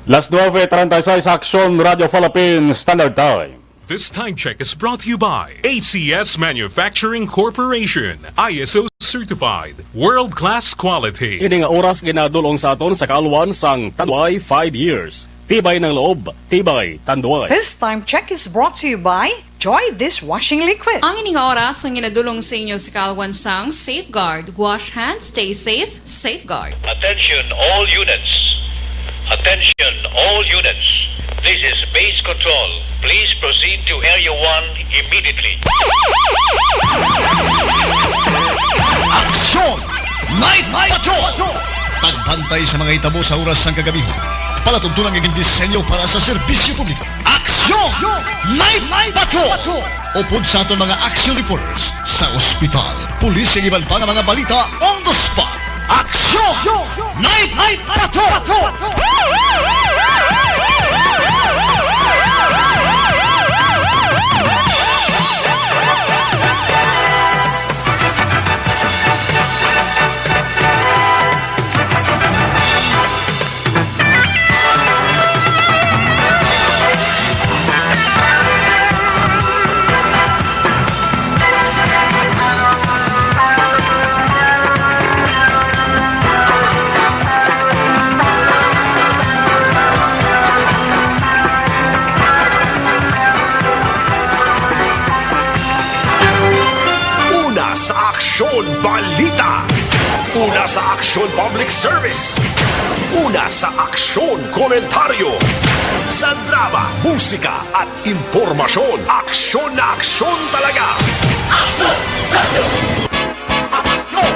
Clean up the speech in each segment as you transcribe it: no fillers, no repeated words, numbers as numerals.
Las 9:36 Action Radio Philippines Standard Time. This time check is brought to you by ACS Manufacturing Corporation, ISO certified, world-class quality. Ini nga oras ginadulong sa aton sa kaalwan sang Tanduay 5 years. Tibay ng loob, tibay Tanduay. This time check is brought to you by Joy Dishwashing Liquid. Ang ining oras ang ginadulong sa inyo sa Kalwan sang Safeguard. Wash hands, stay safe, Safeguard. Attention all units. Attention all units. This is base control. Please proceed to Area 1 immediately. Aksyon! Night Patrol! Tagbantay sa mga itabo sa oras ng kagabi. Palatuntunan ng disenyo para sa serbisyo publiko. Aksyon! Night Patrol! Upod sa aton mga action reporters sa ospital, pulis ang iban pa ng mga balita on the spot. Aksyon! Night Patrol! Aksyon Balita. Una sa Aksyon Public Service. Una sa Aksyon Komentaryo. Sa drama, musika at impormasyon. Aksyon na aksyon talaga. Aksyon! Aksyon! Aksyon!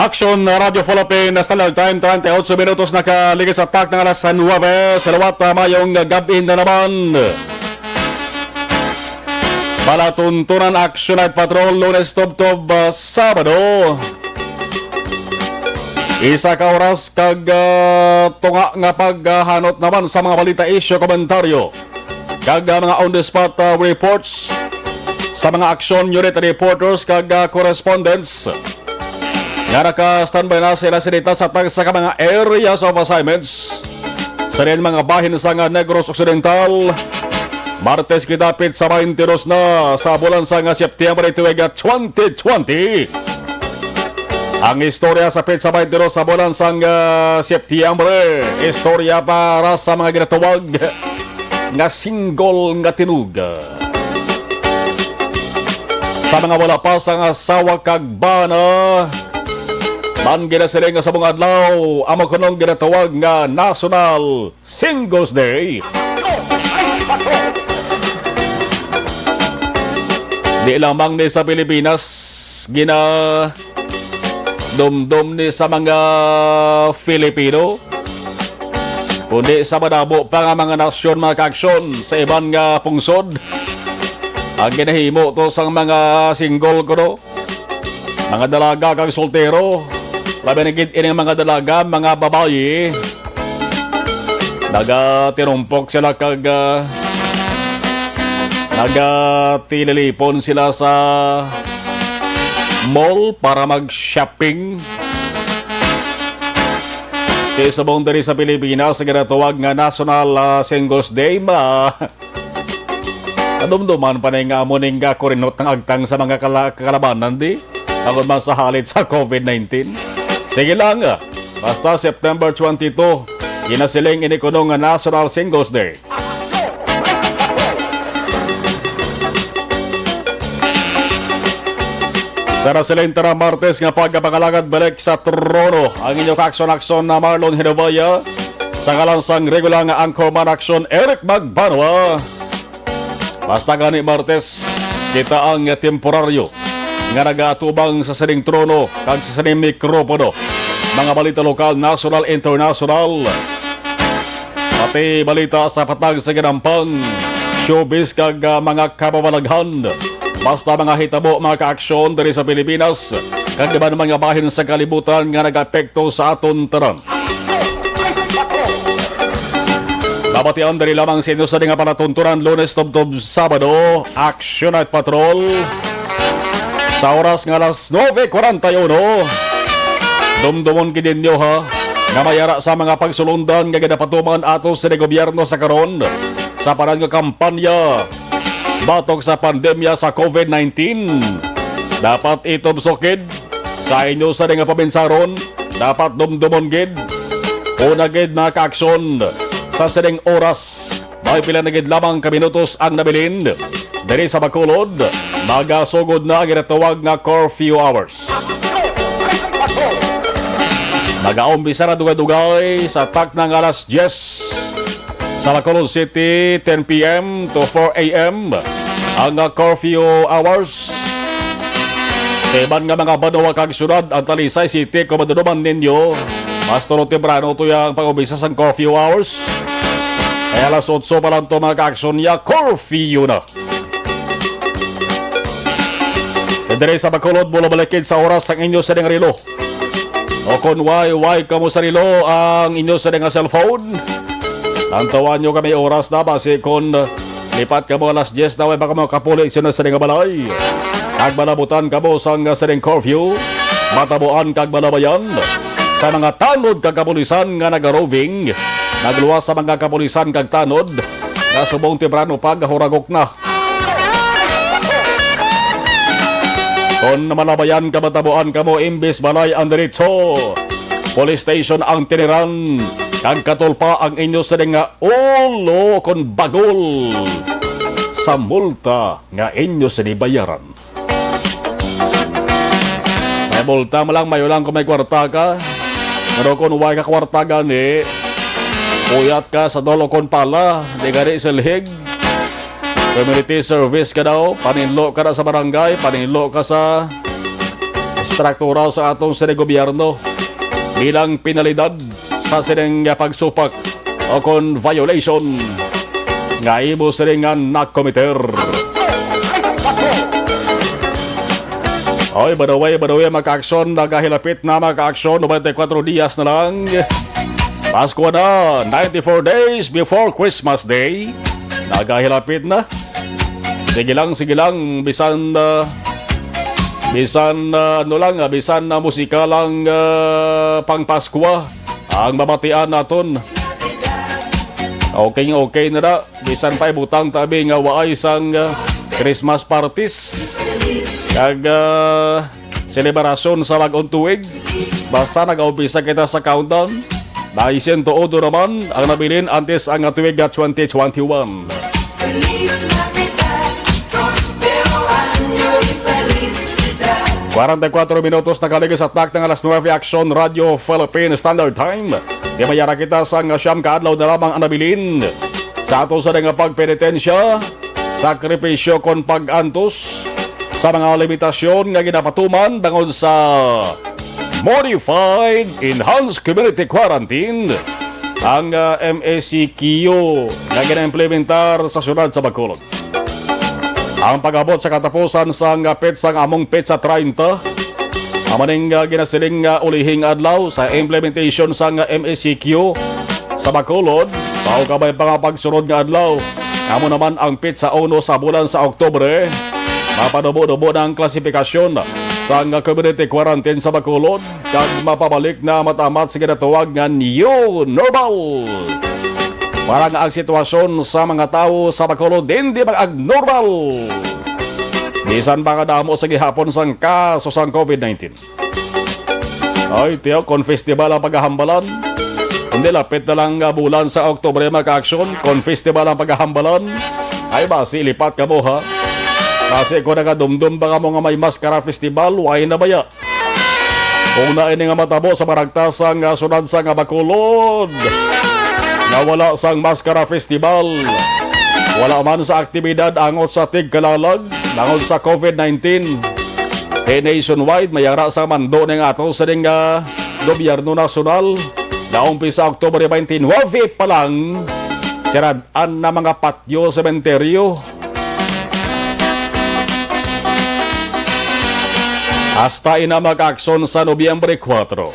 Action Radio Philippines Standard Time, 38 minutos nakaligid sa atak ng alas 9. Salawat mayong gabi na naman. Palatuntunan Action Night Patrol, Lunes Tob-Tob, Sabado. Isa ka oras kag tunga nga paghanot naman sa mga balita, isyo, komentaryo. Kag mga on-the-spot reports sa mga action unit reporters kag correspondents. Nga naka-standby na sila sinita sa tag sa mga areas of assignments sa rin mga bahin sa Negros Occidental. Martes kitapit sa 22 na sa bulan sa September 2020. Ang istorya sa pit sa 22 sa bulan sa September, istorya para sa mga ginatawag nga single nga tinug. Sa mga wala pa sa asawa kag bana, man ginasiling sa mga adlaw ang makunong ginatawag nga National Singles Day. Di lamang ni sa Pilipinas gina dumdum ni sa mga Filipino, kundi sa madabo pa nga mga nasyon, mga kaaksyon sa iban nga pungsod. Ang ginahimo to sa mga single ko, no? Mga dalaga kag soltero. Labi na ining mga dalaga, mga babayi, nagatirumpok sila kag nagatililipon sila sa mall para mag-shopping. Kaya sa buong dali sa Pilipinas, ginatawag nga National Singles Day, nadumduman pa na nga mo ning kurinot ng agtang sa mga kalabanan, di? Takot man sa halit sa COVID-19. Sige lang, basta September 22, ginasiling inikunong National Singles Day. Sa Rasilentara Martes nga pagkapangalagad balik sa trono ang inyong kakson-akson na Marlon Hinobaya sa kalansang regular nga anchorman action Eric Magbanwa. Basta gani Martes, kita ang temporaryo nga nagatubang sa sining trono kag sa sining mikropono mga balita lokal, national, international. Pati balita sa patag sa ganampang, showbiz kag mga kababalaghan. Basta mga hitabo, mga kaaksyon diri sa Pilipinas, kag iba mga bahin sa kalibutan nga nag-apekto sa aton tanan. Babatian diri lamang sa inyo sa nga panatuntunan, Lunes tubtob Sabado, Action at Patrol. Sa oras nga alas 9:41, dumdumon kidin nyo ha, nga mayara sa mga pagsulundan nga ginapatuman ato sa gobyerno sa karon sa parang nga kampanya batok sa pandemya sa COVID-19. Dapat itubsokid sa inyo sa nga pabinsaron, dapat dumdumon gid una gid mga kaaksyon sa sining oras. May pila na gid lamang ka minutos ang nabilin diri sa Bacolod, magasugod na ang ginatawag nga curfew hours. Mag-aumpisa na dugay-dugay sa tak ng alas 10 sa Bacolod City, 10 p.m. to 4 a.m. ang curfew hours. Teban nga mga Banwa kag syudad ang Talisay City, kung maduduman ninyo, mas tulo temprano ito yung pag-umpisa sa curfew hours. Kaya alas 8 pa lang ito mga ka-aksyon niya, curfew na. Dere sa Bacolod, mula balikid sa oras ang inyo sa relo. O kung why kamo sa relo ang inyo sa nga cellphone, tantawan nyo kami oras na base kung lipat ka mo alas 10 na baka mo kapuli isyo na sa nga balay. Kag malabutan ka mo sa nga curfew, matabuan kag malabayan sa mga tanod kag kapulisan nga nag-roving, nagluwas sa mga kapulisan kag tanod na subong temprano pag huragok na. Kung malabayan ka, matabuan ka mo, imbis balay ang diretso, police station ang tiniran, kag katulpa ang inyo sa nga ulo kon bagol sa multa nga inyo sa bayaran. May multa mo lang, mayo lang kung may kwarta ka, pero kung huwag ka kwarta gani, puyat ka sa dolo kon pala, di gani silhig. Community service ka daw, paninlo ka na sa barangay, paninlo ka sa struktura sa atong sining gobyerno bilang penalidad sa sining pagsupak o kon violation nga imo sining nga nakomiter. Oy, badaway, maka-aksyon, nagahilapit na maka-aksyon, 94 dias na lang. Pasko na, 94 days before Christmas Day. Nagahilapit na. Sige lang, bisan musika lang pang Paskwa ang mamatian naton. Okay na da. Bisan pa ibutang tabi nga waay sang Christmas parties kag selebrasyon sa bagong tuig. Basta nag-umpisa kita sa countdown. Naisin tuod naman ang nabilin antes ang tuig 2021. 44 minutos na kaligay sa tak ng alas 9 Action Radio Philippine Standard Time. Di mayara kita sa siyam kaadlaw na lamang ang nabilin sa ato sa nga pagpenitensya, sakripisyo kon pag-antos sa mga limitasyon nga ginapatuman bangod sa Modified Enhanced Community Quarantine, ang MACQ na gina-implementar sa syudad sa Bacolod. Ang pag-abot sa katapusan sa petsang among petsa 30, amaning ginasiling ulihing adlaw sa implementation sa MACQ sa Bacolod, pao kabay pa pagsunod nga adlaw. Amo naman ang petsa 1 sa bulan sa Oktubre, mapadubo-dubo ng klasifikasyon sa community quarantine sa Bacolod, kag mapabalik na matamat sa ginatawag nga new normal. Parang ang sitwasyon sa mga tao sa Bacolod hindi mag-normal. Bisan ba kadamo sa gihapon sang kaso sang COVID-19. Ay, tiyo, kon festival ang paghahambalan. Hindi lapit na lang bulan sa Oktubre maka-aksyon, kon festival ang paghahambalan. Ay ba, silipat ka mo ha? Kasi kung nagadumdum ba ka mo nga may maskara festival, why na baya? Kung na ini nga matabo sa maragtas ang sunad sa nga Bacolod, na wala sang maskara festival, wala man sa aktibidad angot sa tigkalalag, angot sa COVID-19. Nationwide, mayara sa mando ng ato sa Gobyerno Nasional na umpisa Oktubre 29 pa lang siraan na mga patio sementeryo. Hasta ina mag-aksyon sa Nobyembre 4.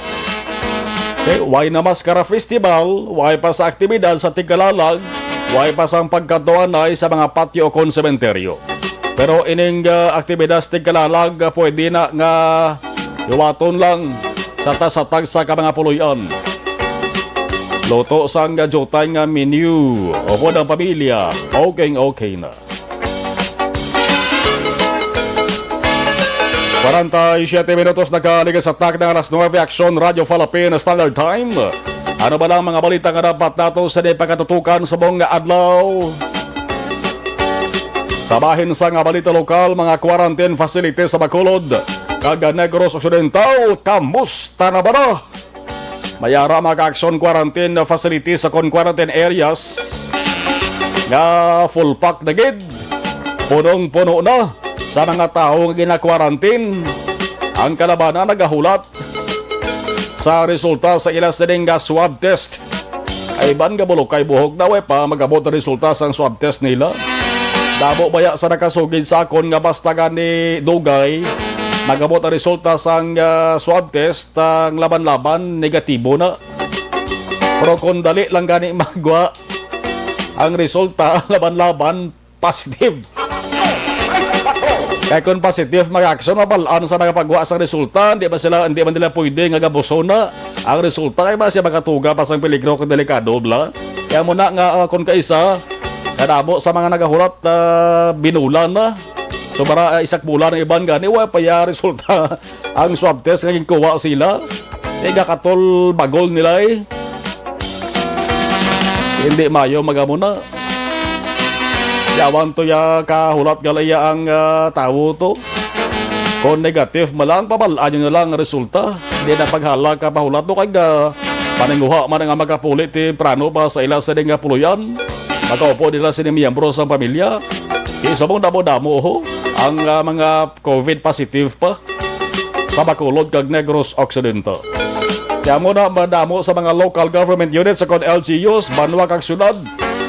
Why na Maskara Festival, why pa sa aktibidad sa Tigalalag, why pa sa pagkatuanay sa mga patio kon sementeryo. Pero ining aktibidad sa Tigalalag pwede na nga iwaton lang sa tasatag sa mga puloyan. Loto sang jutay nga menu o po ng pamilya, okay na. 47 minutos nakaligas sa tak ng alas 9 Action Radio Philippine Standard Time. Ano ba lang mga balita nga dapat nato sa pagkatutukan sa buong adlaw? Sabahin sa nga balita lokal, mga quarantine facilities sa Bacolod, kaga Negros Occidental, kamusta na ba na? Mayara mga action quarantine facilities sa quarantine areas nga full pack na gid. Punong-puno na sa mga tao nga gina-quarantine. Ang kalabanan nagahulat sa resulta sa ilas din nga swab test. Ay ban nga bulok kay buhok na pa magabot ang resulta sa swab test nila. Dabo baya sa nakasugid sa akon nga basta gani dugay magabot ang resulta sa swab test ang laban-laban negatibo na. Pero kung dali lang gani magwa ang resulta laban-laban positive. Kaya kung positive mag-action, mabalaan sa nakapagawa sa resulta, hindi man nila pwede nga gabuso na ang resulta. Kaya ba siya makatuga pa sa peligro kung delikado, bla? Kaya muna nga kung kaisa, kadamo sa mga nagahulat binulan na. So para isak bulan ng iban gani, pa ya resulta ang swab test nga kuha sila. Kaya katol bagol nila eh. Hindi mayo magamuna. Yawan to ya kahulat galaya ang tao to. Kung negative malang, pabalaan nyo na lang ang resulta. Hindi na paghala ka pahulat to kag paninguha man nga magapulit prano pa sa ila sa nga puluyan. Magkaupo nila sa miyembro sa pamilya. Isa mong damo-damo ho ang mga COVID positive pa sa Bacolod kag Negros Occidental. Kaya mo na madamo sa mga local government units sa kon LGUs, banwa kag syudad.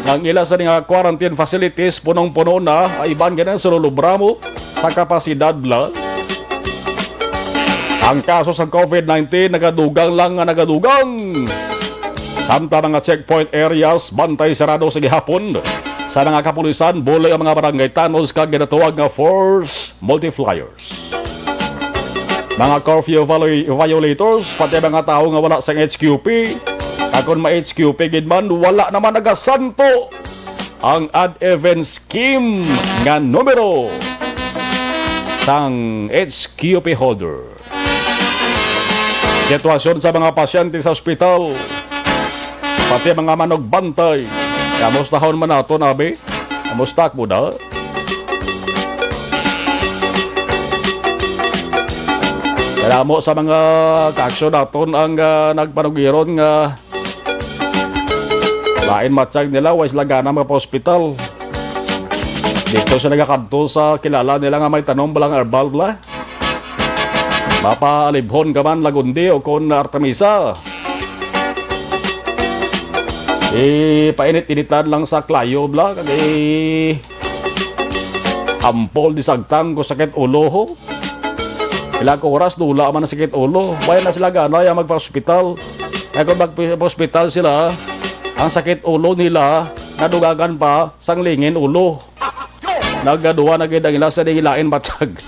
Ang ila sa nga quarantine facilities punong-puno na ay iban ganang sululubra mo sa kapasidad bla. Ang kaso sa COVID-19 nagadugang lang nga nagadugang. Samta mga checkpoint areas bantay sarado sa gihapon. Sa mga kapulisan bulay ang mga barangay tunnels kag ginatuwag nga force multipliers. Mga curfew violators pati mga tao nga wala sa HQP. Akon ma-HQP gid man, wala naman nagasanto ang ad-event scheme nga numero sang HQP holder. Sitwasyon sa mga pasyente sa ospital, pati mga manogbantay. Kamustahon man nato nabi? Kamustak mo na? Kaya mo sa mga kaaksyon naton ang nagpanugiron nga lain matsyag nila, wais lagana mga pa-hospital. Dito sa nagakadto sa kilala nila nga may tanong balang herbal bla. Mapaalibhon ka man Lagundi o kon Artemisa. Painit-initan lang sa klayo bla. Kagay ampol di sagtang ko sakit ulo ho. Ilang oras dula man na sakit ulo. Bayan na sila gana yung magpa-hospital. Kaya kung magpa-hospital sila, ang sakit ulo nila, nadugagan pa sang lingin ulo. Nagaduwa na gid ang ila sa dilain matag.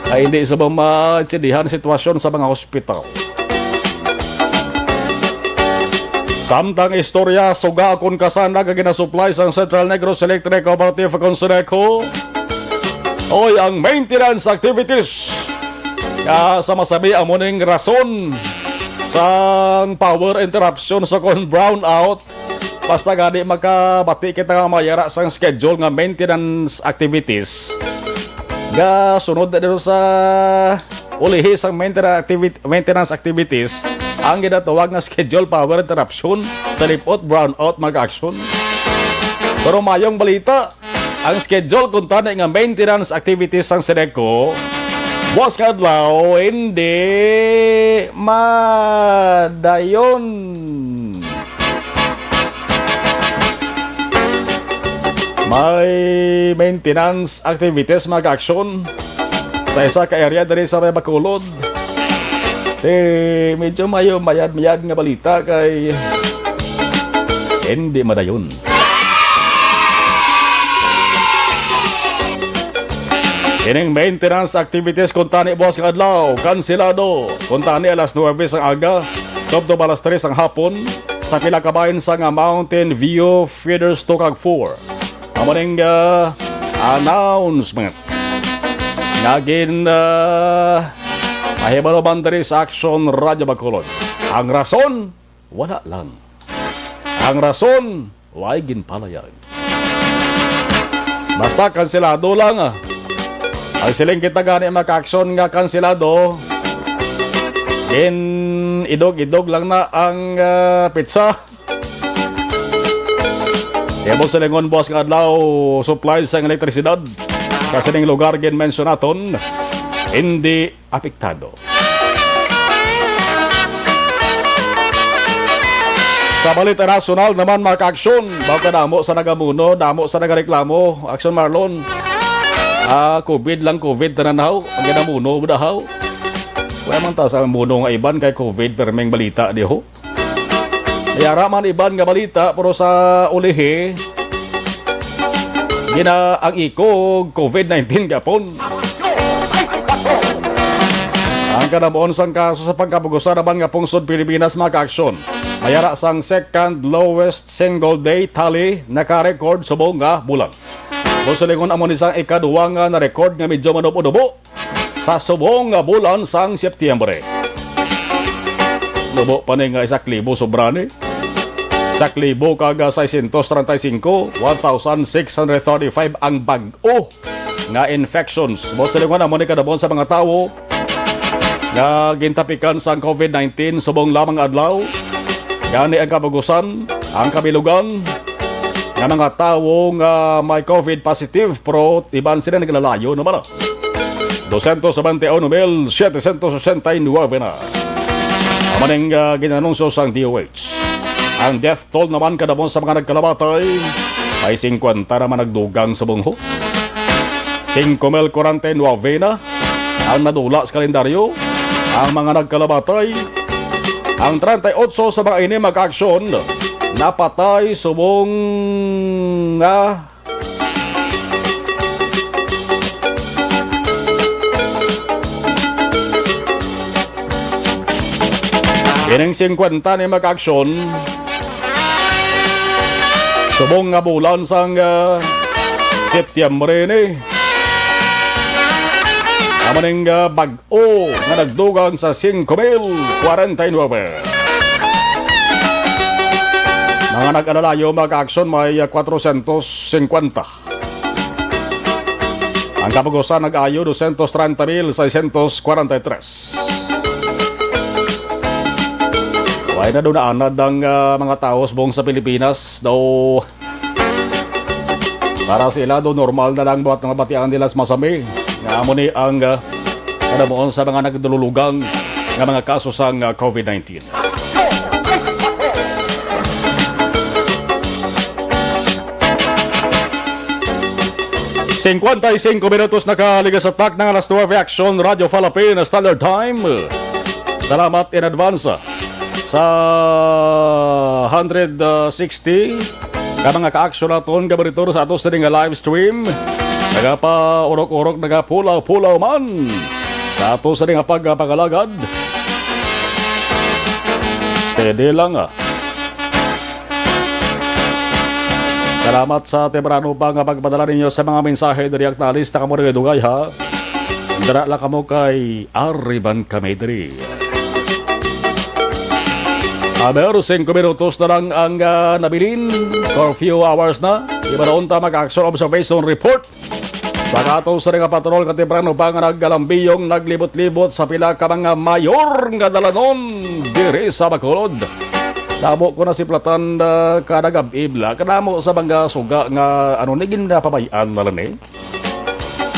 Ay hindi sa matindihan sitwasyon sa mga hospital. Samtang istorya, suga akong kasana kaginasupply sa Central Negros Electric Cooperative Conseco. Oy, ang maintenance activities. Sa masabi ang muning rason sa power interruption sa kon brownout. Basta gani makabati kita nga mayara sa schedule nga maintenance activities. Ga sunod na dito sa ulihi sa maintenance activities ang ginatawag na schedule power interruption sa lipot brownout mag-action. Pero mayong balita, ang schedule kung tanay nga maintenance activities sang Seneco Boss Kadlaw, hindi madayon. May maintenance activities mga aksyon sa isa ka area dali sa may Bacolod. Medyo mayad-mayad nga balita kay hindi madayon. Ining maintenance activities kung tani Boss Kadlaw, kansilado. Kung tani alas 9 ang aga, tubto alas 3 ang hapon, sa pila kabayan sa nga Mountain View Feeders 2 kag 4. Amaning announcement. Naging mahibalo bandari sa Action Radyo Bacolod. Ang rason, wala lang. Ang rason, way ginpalayag. Basta kansilado lang Ang siling kita gani maka-aksyon nga kansilado, idog-idog lang na ang pizza. Kaya mo silingon Boss Kadlaw, supplies sa elektrisidad. Kasi ning lugar gin mensionaton, hindi apektado. Sa balita nasyonal naman maka-aksyon, baka damo sa nagamuno, damo sa nagareklamo, Aksyon Marlon. COVID lang, COVID tananaw. Ang ginamuno, dahaw. Kaya man ta sa muno nga iban kay COVID pero may balita di ho. Mayara man iban nga balita pero sa ulihi, gina ang iko COVID-19 gapon. Ang kanabuon sang kaso sa pagkapugusan naman nga pungsod Pilipinas maka-aksyon. Mayara sang second lowest single day tally naka-record sa buong nga bulan. Musulingon amon isang ikaduwa nga na-record nga medyo manubo-nubo sa subong nga bulan sang Setyembre. Nubo pa nga 1,000 sobrani. 1,000 kaga 635, 1,635 ang bag-o nga infections. Musulingon amon ikadabon sa mga tao nga gintapikan sang COVID-19 subong lamang adlaw. Gani ang kabugusan, ang kabilugan, nga mga tao nga may COVID positive pero iban sila naglalayo naman 271,769 na. Amaning ginanunsyo sang DOH. Ang death toll naman kadamon sa mga nagkalabatay ay 50 naman nagdugang sa bungho. 5,049 na ang nadula sa kalendaryo. Ang mga nagkalabatay, ang 38 sa mga ini mag-aksyon napatay subong ining 50 ni mag-aksyon subong nga bulan sang Setyembre ni amaning bag-o nga nagdugang sa 5,049. Mga nag-alalayo mag-aksyon may 450. Ang kapugusan nag-ayo 230,643. Why na doon naanad ang mga tao buong sa Pilipinas daw para sila do normal na lang buhat ng batian nila sa masami. Nga amo ni ang kadamuon sa mga nagdululugang nga mga kaso sa COVID-19. 55 minutos nakaligas sa tak ng alas 9 Action Radio Philippines Standard Time. Salamat in advance sa 160 ka mga ka-action naton gabaritor sa atos nga live stream. Nagapa urok-urok nagapulaw-pulaw man sa atos nga pagpagalagad. Steady lang Salamat sa temprano pa nga pagpadala ninyo sa mga mensahe dari aktalis na kamo rin dugay ha. Dara lang kamo kay Arriban Kamedri. Aber 5 minutos na lang ang nabilin for few hours na. Iba na unta mag-action observation report. Sa kato sa nga patrol ka temprano pa nga naggalambiyong naglibot-libot sa pila ka mga mayor nga dalanon diri sa Bacolod. Damo ko na si Platan kadagab ibla kadamo sa bangga suga nga ano nigin na pabayan na lang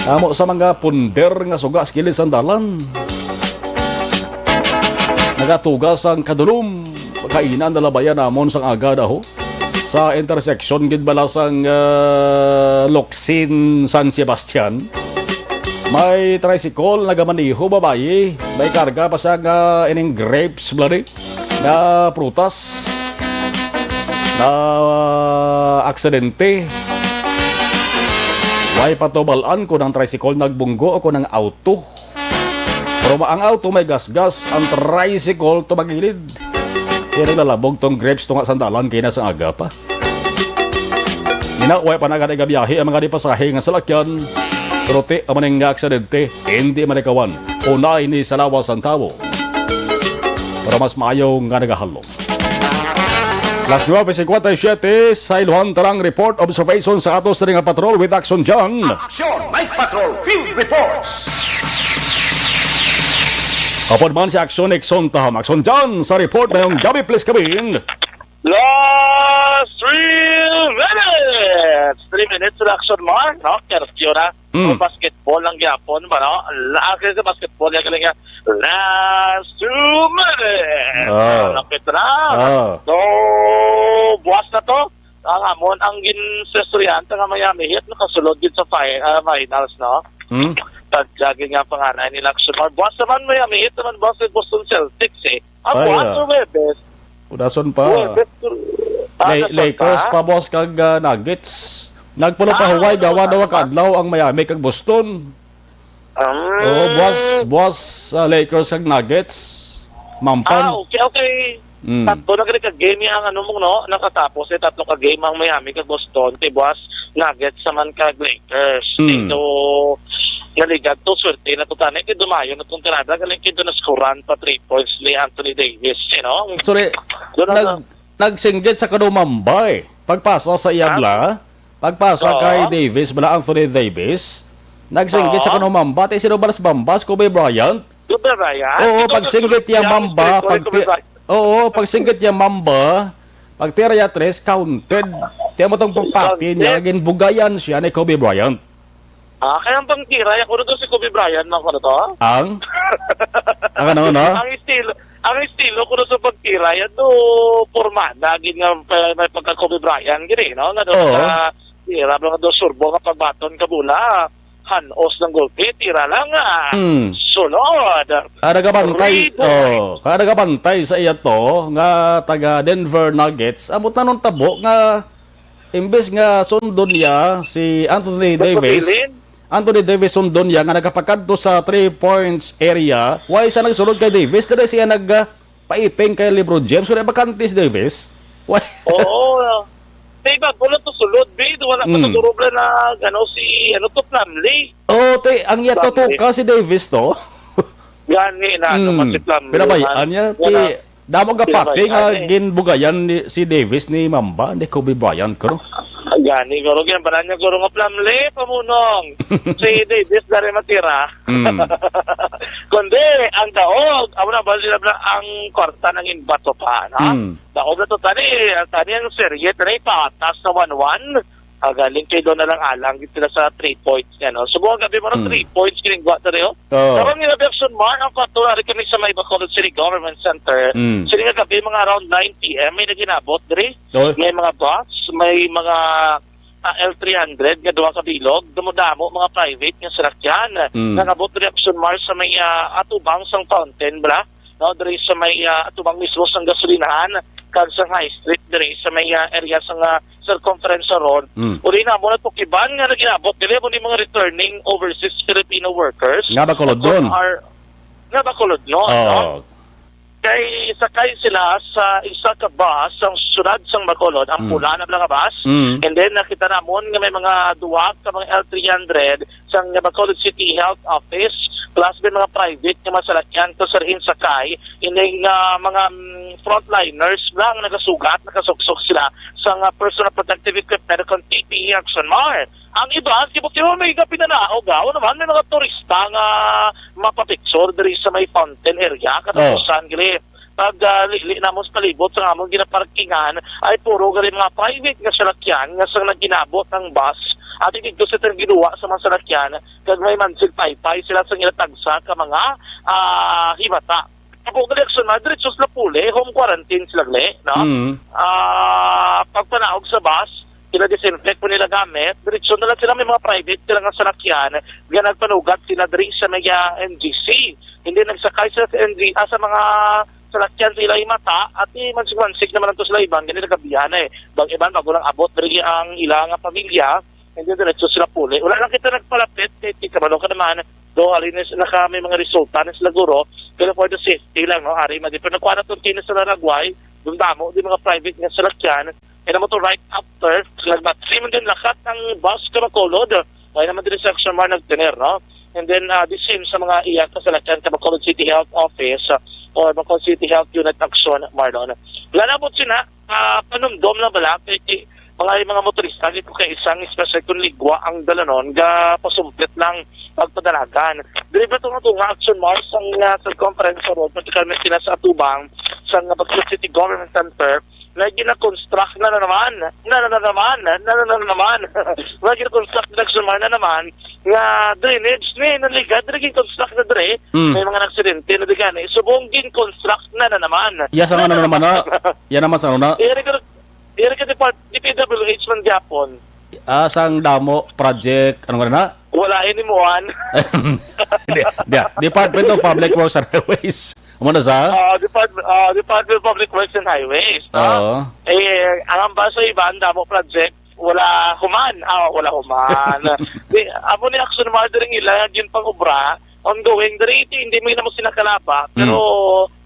Amo sa mga punder nga suga sa kilid sandalan. Nagatugas ang kadulom. Pagkainan na labayan namon sang aga daho. Sa intersection gid bala sang Locsin San Sebastian. May tricycle nagamaniho babae. May karga pa sa ining grapes bloody na prutas na aksidente. Way patobalan ko ng tricycle nagbunggo ako ng auto. Pero ang auto may gasgas, ang tricycle tumagilid. Kaya naglalabog tong grapes tunga sandalan kaya na sa aga pa. Inaway pa nagagabiyahe ang mga dipasahe nga salakyan. Pero ti ang maning aksidente, hindi manikawan. Unay ni sa lawas ang tao. Pero mas maayaw nga nagahalo. Las 9:57 sa Iluhan Tarang Report Observation sa atos ring patrol with Action John. Action! Night Patrol Field Reports! Kapag man si Action Exxon Taham. Action John sa report ngayong gabi please kabin. Last 3 minutes! 3 minutes sa action mo, no? Kerfyo na. Mm. Basketball lang gyapon ba, no? Lagi sa basketball yan kaling last 2 minutes! Lapit na. So, buwas na to. Ang amon, ang ginsestoryante nga Miami Heat, nakasulod din sa finals, no? Hmm? Lagi nga panganay nila action mo. Buwas naman Miami Heat, naman buwas sa Boston Celtics, eh. Ang Ay, buwas sa Webes. Udason pa. Lakers pa boss kag Nuggets. Nagpulo pa Hawaii gawa daw kadlaw ang Miami kag Boston. Boss Lakers kag Nuggets. Mampan. Okay. Tatlo na ka game ang ano mo no, nakatapos tatlo ka game ang Miami kag Boston, ti boss Nuggets saman kag Lakers. So galigad to swerte na to tanay kay dumayo na tong tirada galing kay na scorean pa 3 points ni Anthony Davis, you know. Sorry. Nagsinggit sa kanumamba eh. Pagpasa sa iyabla, pagpasa kay Davis, bala Anthony Davis, nagsinggit sa kanumamba, tayo sino balas bambas, Kobe Bryant? Kobe Bryant? Oo, pagsinggit yung mamba, pagsinggit yung mamba, pag tiraya 3, counted. Tiyan mo itong pagpati niya, ginbugayan siya ni Kobe Bryant. Kaya ang pangkira, ako na si Kobe Bryant na ko na to. Ang ano, no? Ang estilo ko na sa pagtira, yan do, formada, gin nga may pagka-Kobe Bryant, gini, no? Nga do, tira, nga do, surbo nga pagbaton kabula, hanos ng golpe, tira lang nga, sunod. Kadagabantay sa iya to, nga taga Denver Nuggets, amot na nung tabo, nga, imbes nga sundon niya, si Anthony Davis sundon niya nga nagapakadto sa 3 points area. Why siya nagsulod kay Davis? Dili siya nagpaiping kay LeBron James. So, bakantis Davis? Why? Oo. Diba, wala to sulod, babe. Wala pa to durobla na, si, Plumlee. Oo, ang iya tutuka si Davis to. Gani na, si Plumlee. Pinabayaan niya, damo gapake nga ginbugayan si Davis ni Mamba, ni Kobe Bryant ko. Gani, guro ginabaran niya, guro nga Plumlee, pamunong. Si Davis dari matira. Kundi, ang daog, amo na ba sila ang kwarta ng inbato pa, na? Daog na to, tani ang serye, tani patas na 1-1. Galing kay doon na lang alang sila sa 3 points yan. No? Subukan gabi mo ng 3 points kinigwa na rin. Karang nga Berson Mar, ang patulari kami sa may Bacolod City Government Center. Sila nga gabi mga around 9 p.m. may naginabot rin. May mga bus, may mga L300 nga duwa ka bilog. Dumudamo mga private nga sarakyan. Nangabot rin Berson Mar sa may atubang sang fountain, bra? No, diri sa may atubang mismo sang gasolinahan. Sa High Street dire sa may area sa circumference road. Uli na mo na to kiban nga naginabot dili mo ni mga returning overseas Filipino workers. Nga ba kulod doon? Nga ba kulod no? Kay sakay sila sa isa ka bus ang sunod sang Bacolod, ang pula na nga bus. And then nakita namon nga may mga duwag sa mga L300 sa Bacolod City Health Office plus may mga private nga masalakyan to sarhin sakay ining mga frontliners lang nagasugat, nakasuksok sila sa personal protective equipment kung PPE Action Mar. Ang iba, kibot-kibot may pinanaog naman may mga turista nga mapapicture diri sa may fountain area katapusan gili. Pag lili namon sa palibot sa among ginaparkingan ay puro gali mga private nga salakyan nga sang naginabot ng bus At dito sa itong ginawa sa mga salakyan, kag may mansig paypay sila sa ilatagsa ka mga himata. Ako election na, diretso sila puli, home quarantine sila no? Pagpanaog sa bus, sila disinfect po nila gamit, diretso na lang sila may mga private sila nga salakyan, nga nagpanugat sila diri sa may NGC. Hindi nagsakay sila sa NGC, sa mga salakyan sila mata at mansig naman ito sila ibang, ganito nagabihan Bang iban, bago lang abot diri ang ilang pamilya, hindi diretso sila puli. Wala lang kita nagpalapit, kabalo ka naman, do halinis na kami mga resulta na sila guro, pero for the safety lang, no? Hari, pero nagkuha na itong tinas sa Laragway, dumdamo, di mga private nga salakyan, and naman to right after, nagbatri man din lakat ng bus kamakolod, kaya naman din sa Action Mar nagtener, no? And then, the same sa mga iyak na salakyan, Bacolod City Health Office, or Bacolod City Health Unit Action Marlon. Wala na po sila, panumdom na bala, mga motorista dito kay isang especially kung ligwa ang dalanon ga pasumplit lang pagpadalagan. Deliver itong nga Action Mars ang sa conference road particularly sila sa Atubang sa Bacolod City Government Center na gina-construct na naman na gina-construct na Action Mars na naman nga drainage ni naligad dili construct na dre may mga aksidente na digan subong gin-construct na naman. Yes, ang ano naman na. Yan naman sa ano na. Iri ka DPWH man Japon. Sang damo project ano nga na? Wala inimuan. Department of Public Works and Highways. Ano na sa? Department of Public Works and Highways. Oo. Ang ba sa iba, damo project, wala human. Wala human. Amo ni Action Mardering ila, yun pang obra, ongoing. Dari hindi mo na mo sinakalaba, pero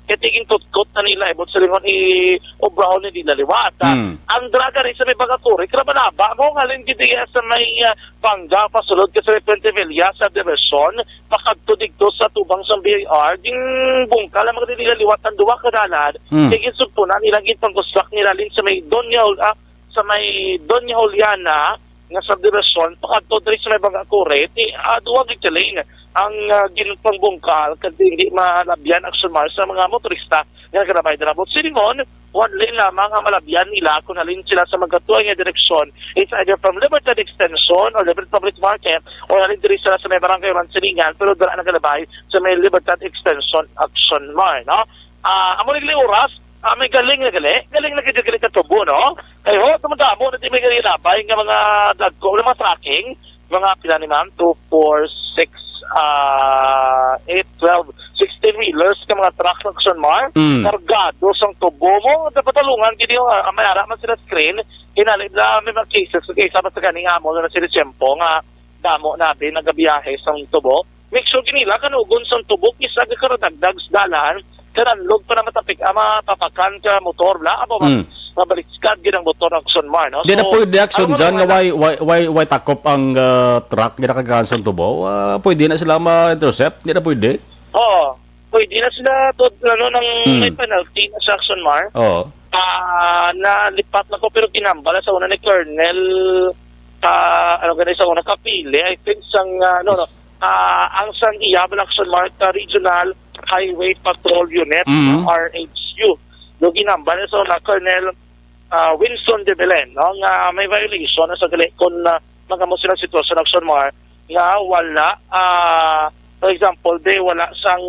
katiging tutkot na nila, ibot sa lingon i-obrahon ni nila liwata. Ang draga rin sa may bagaturi, krabanaba, mo halin gidiya sa may Pangga, pasulod ka sa may Puente Villa, sa Diverson, pakagto-digto sa tubang sa BIR, ding bungkal, ang mga nila liwatan, duwa kadalan, tiging sugpunan, ilang pang-construct nila rin sa may Doña Juliana, nga sa Diverson, pakagto rin sa may bagaturi, duwa gitsaling, ang ginupang bungkal kasi hindi malabyan Action Mars sa mga motorista nga karabay na nabot. Silingon, one lane lamang ang malabyan nila kung halin sila sa magkatuwa nga direksyon. It's either from Libertad Extension or Libertad Public Market or halin diri sila sa may barangay Mansilingan pero dala nagalabay sa may Libertad Extension Action Mars. No? Amo nagli oras, may galing na galing ka tubo, no? Kaya tumadamo na di may galing labay nga mga dagko, mga tracking, mga pila ni ma'am, 2, 4, 6, 8, 12, 16 wheelers ka mga truck ng Action Mar, kargado sang tubo mo, dapat talungan, gini mayara man sila screen, inalit na may mga cases, sa kaning amo na sila tiyempo nga damo natin nagabiyahe sang tubo, make sure ginila kanugon sang tubo, isa ka karadagdag sa dalan, karanlog pa na matapakan ka motor, bla, mabaliskad ginang motor ng Action Mar, no? Di na pwede action dyan nga why takop ang truck gina kagasan tubo. Pwede na sila ma-intercept. Di na pwede. Oo. Pwede na sila may penalty na sa Action Mar. Oo. Nalipat na ko pero kinambala sa una ni Colonel sa una kapili. I think ang sang iyabal Action Mar Regional Highway Patrol Unit, RHU. No ginambala sa una Colonel Winston de Belen, no? Nga may violation sa gali kung magamo silang sitwasyon ng Action Mar nga wala for example wala sang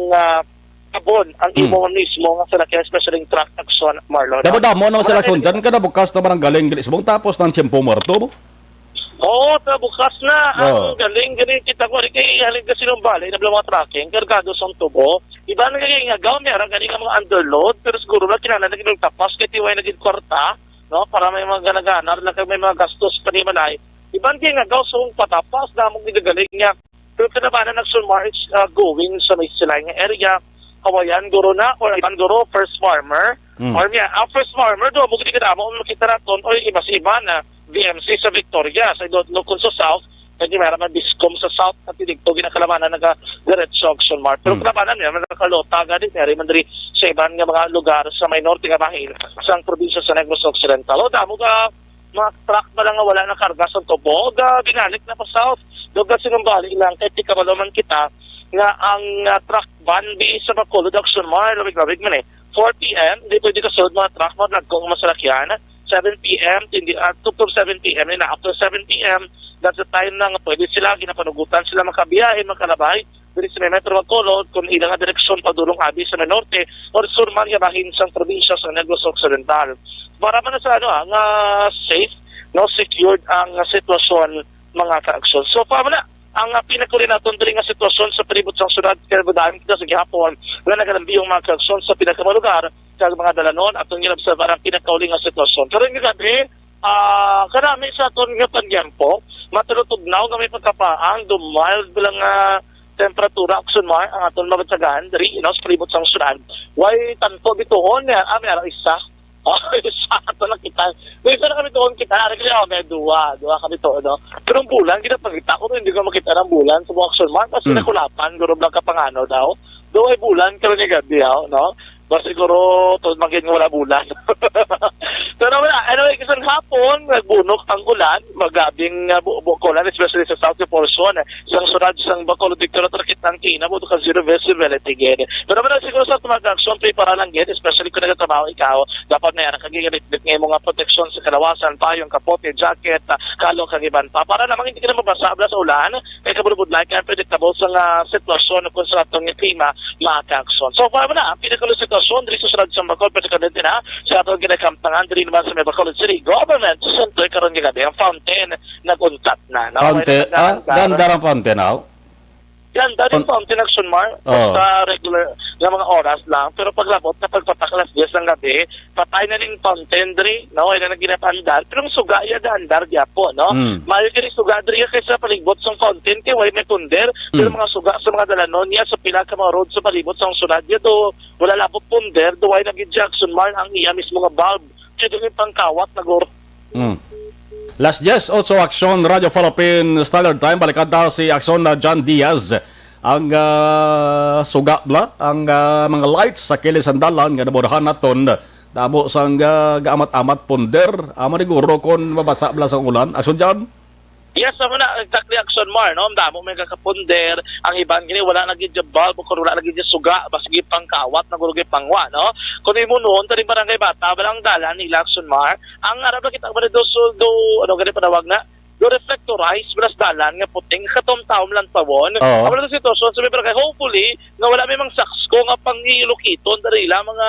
abon ang imo mismo nga salakyan especially truck Action Marlon. Dapat mo naman sila sundan ka na bukas na barang galing gilisbong tapos ng tiyempo muerto mo. Oo, bukas na ang galing kita ko kay halin kasi ng balay na mga tracking kargado sa tubo. Iba na kay nga gaw meron galing ang mga underload pero siguro lang kinahanglan naging tapas kay tiway naging kwarta. No, para may mga ganaganar na may mga gastos panimalay. Iban kay nga gaw sa patapas na mong gidagaling niya. Pero kinabanan ng Action Mars going sa may silay nga area, Kawayan guro na or iban guro First Farmer. Or First Farmer do mo gid kada mo makita raton or iba sa iba na VMC sa Victoria sa Locon sa South. Kasi meron man Discom sa South at dito ginakalamanan nag-diretso Action Mart. Pero kalabanan niya, nakalota agad meron man diri sa ibang nga mga lugar sa may norte nga bahin sa probinsya sa Negros Occidental. O damo ka mga truck ba lang nga wala na karga sa tubo, binalik na pa South. Doga sinumbali lang kay tikabaloman kita nga ang truck ban bi sa Bacolod Action Mart, labig man 4 PM, di pwede ka sunod mga truck mo nagkong masalakyan. 7 p.m. To 7 p.m. And after 7 p.m., that's the time na nga pwede sila, ginapanugutan sila makabiyahe, makalabay, diri sa may Metro Bacolod, kung ilang nga direksyon padulong abi sa may norte, o surman nga bahin sa probinsya sa Negros Occidental. Para man na sa nga safe, no, secured ang sitwasyon mga kaaksyon. So, para na, ang pinakuli natin diri nga sitwasyon sa palibot sa syudad Carbodan kita sa gihapon nga nagalambiyong mga kaaksyon sa pinakalugar kag mga dalanon atong ginobserbar ang pinakauli nga sitwasyon. Karon nga gabi, karami sa aton nga pagyempo, matulutugnaw nga may pagkapaang dumild bilang temperatura aksyon mar ang aton mabatsagan diri sa palibot sa syudad. Way tanto bituon ami ara isa. Sa ato na kita. Isa na kami doon kita. Kasi may dua kami to, no? Pero ang bulan, ginapagkita ko, hindi ko makita ng bulan sa mga action mark. Kasi nakulapan, guro lang kapangano daw. Doon ay bulan, karoon yung gabi, no? Basta siguro, to magiging wala bulan. Pero wala, anyway, isang hapon, nagbunok ang ulan, magabing bukulan, especially sa south portion. Isang sunod, isang Bacolod, Victoria, Tarkit ng Kina, buto ka zero visibility again. Pero wala, siguro sa tumag-action, prepara lang yan, especially kung nagtatrabaho ikaw, dapat na yan, kagigalit-lit ngayon mga proteksyon sa kalawasan, payong kapote, jacket, kalong kagiban pa. Para namang hindi ka na mabasa sa ulan, kaya kabulubod like, unpredictable sa sitwasyon kung sa atong klima, maka-action. So, para na, pinakalulit diri sa sunod sa Bacolod, pwede ka na sa atong ginakamtangan diri naman sa may Bacolod City Government Center karon nga gabi ang fountain naguntat na. Fountain, ganda ang fountain now. Ganda rin fountain action mar sa regular nga mga oras lang, pero paglabot na pagpataklas 10 ng gabi, patay na rin fountain diri, no, ay na ginapandar, pero ang suga ya andar gyapo, no. Mayo kini suga diri kaysa palibot sa fountain kay way may punder, pero mga suga sa mga dalanon niya sa pila ka mga road sa palibot sa sunad ya do wala labot punder, do way nag Jackson mar ang iya mismo nga bulb, kaya yung pangkawat na guro. Last yes, also Action Radio Philippine Standard Time, balikan daw si Action na John Diaz. Ang suga bla, ang mga lights sa kilis sandalan nga nabodahan naton damo sang gaamat-amat ponder, amo siguro kon mabasa bla sa ulan. Action John? Yes, ako na, exactly action mar, no? Damo may kakaponder, ang iban gini, wala naging bulb, kung wala naging suga, basigi pangkawat, nagulugay pangwa, no? Kung mo noon, tari barangay bata, balang dalan, nila action mar, ang arab na kita, ano ganit panawag na, do reflectorize belas dalan nga puting katom-taom lang tawon. Amo na sitwasyon sa barangay, hopefully nga wala may mang saksko nga pangilokiton diri la mga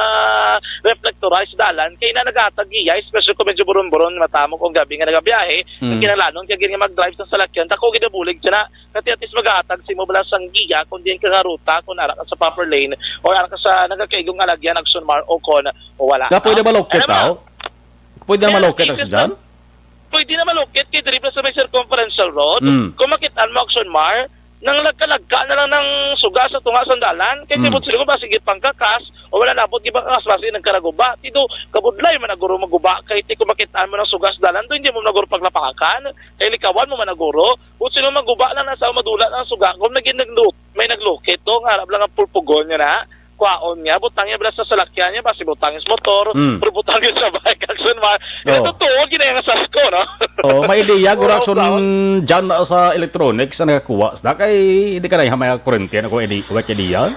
reflectorize dalan kay na nagatag-iya, especially kung medyo buron-buron matamo kung gabi nga nagabiyahe, kinalanon kay nga mag-drive sa salakyan tako gidabulig na kati at least magatag si mo bala sang giya kung diyan ka ruta kung ara ka sa proper lane or ara ka sa nagakaigong alagyan action mar o kon o wala. Na pwede malokit daw? Pwede na malokit action John? Pwede na malukit kay diri sa may circumferential road. Kung makitaan mo action mar, nang lagka-lagka na lang ng suga sa tunga sandalan, kay tibot sila ko ba sige pangkakas o wala labot di ba kakas basi nagkaraguba. Tito kabudlay man naguro maguba kay ti kung makitaan mo ng suga sa dalan, do hindi mo naguro paglapakakan. Kay likawan mo man naguro, o sino maguba lang na sa madula ng suga. Kung may naglukit to, nga harap lang ang pulpugon niya na. Kwaon niya, butang niya bala sa salakyan niya, basi butang sa motor, pero butang niya sa bike, action ma. Ito totoo, ginaya nga sa sko, no? May ideya, gura action dyan sa electronics na nakakuha. Kay hindi ka na hamay kurente na kung ideya?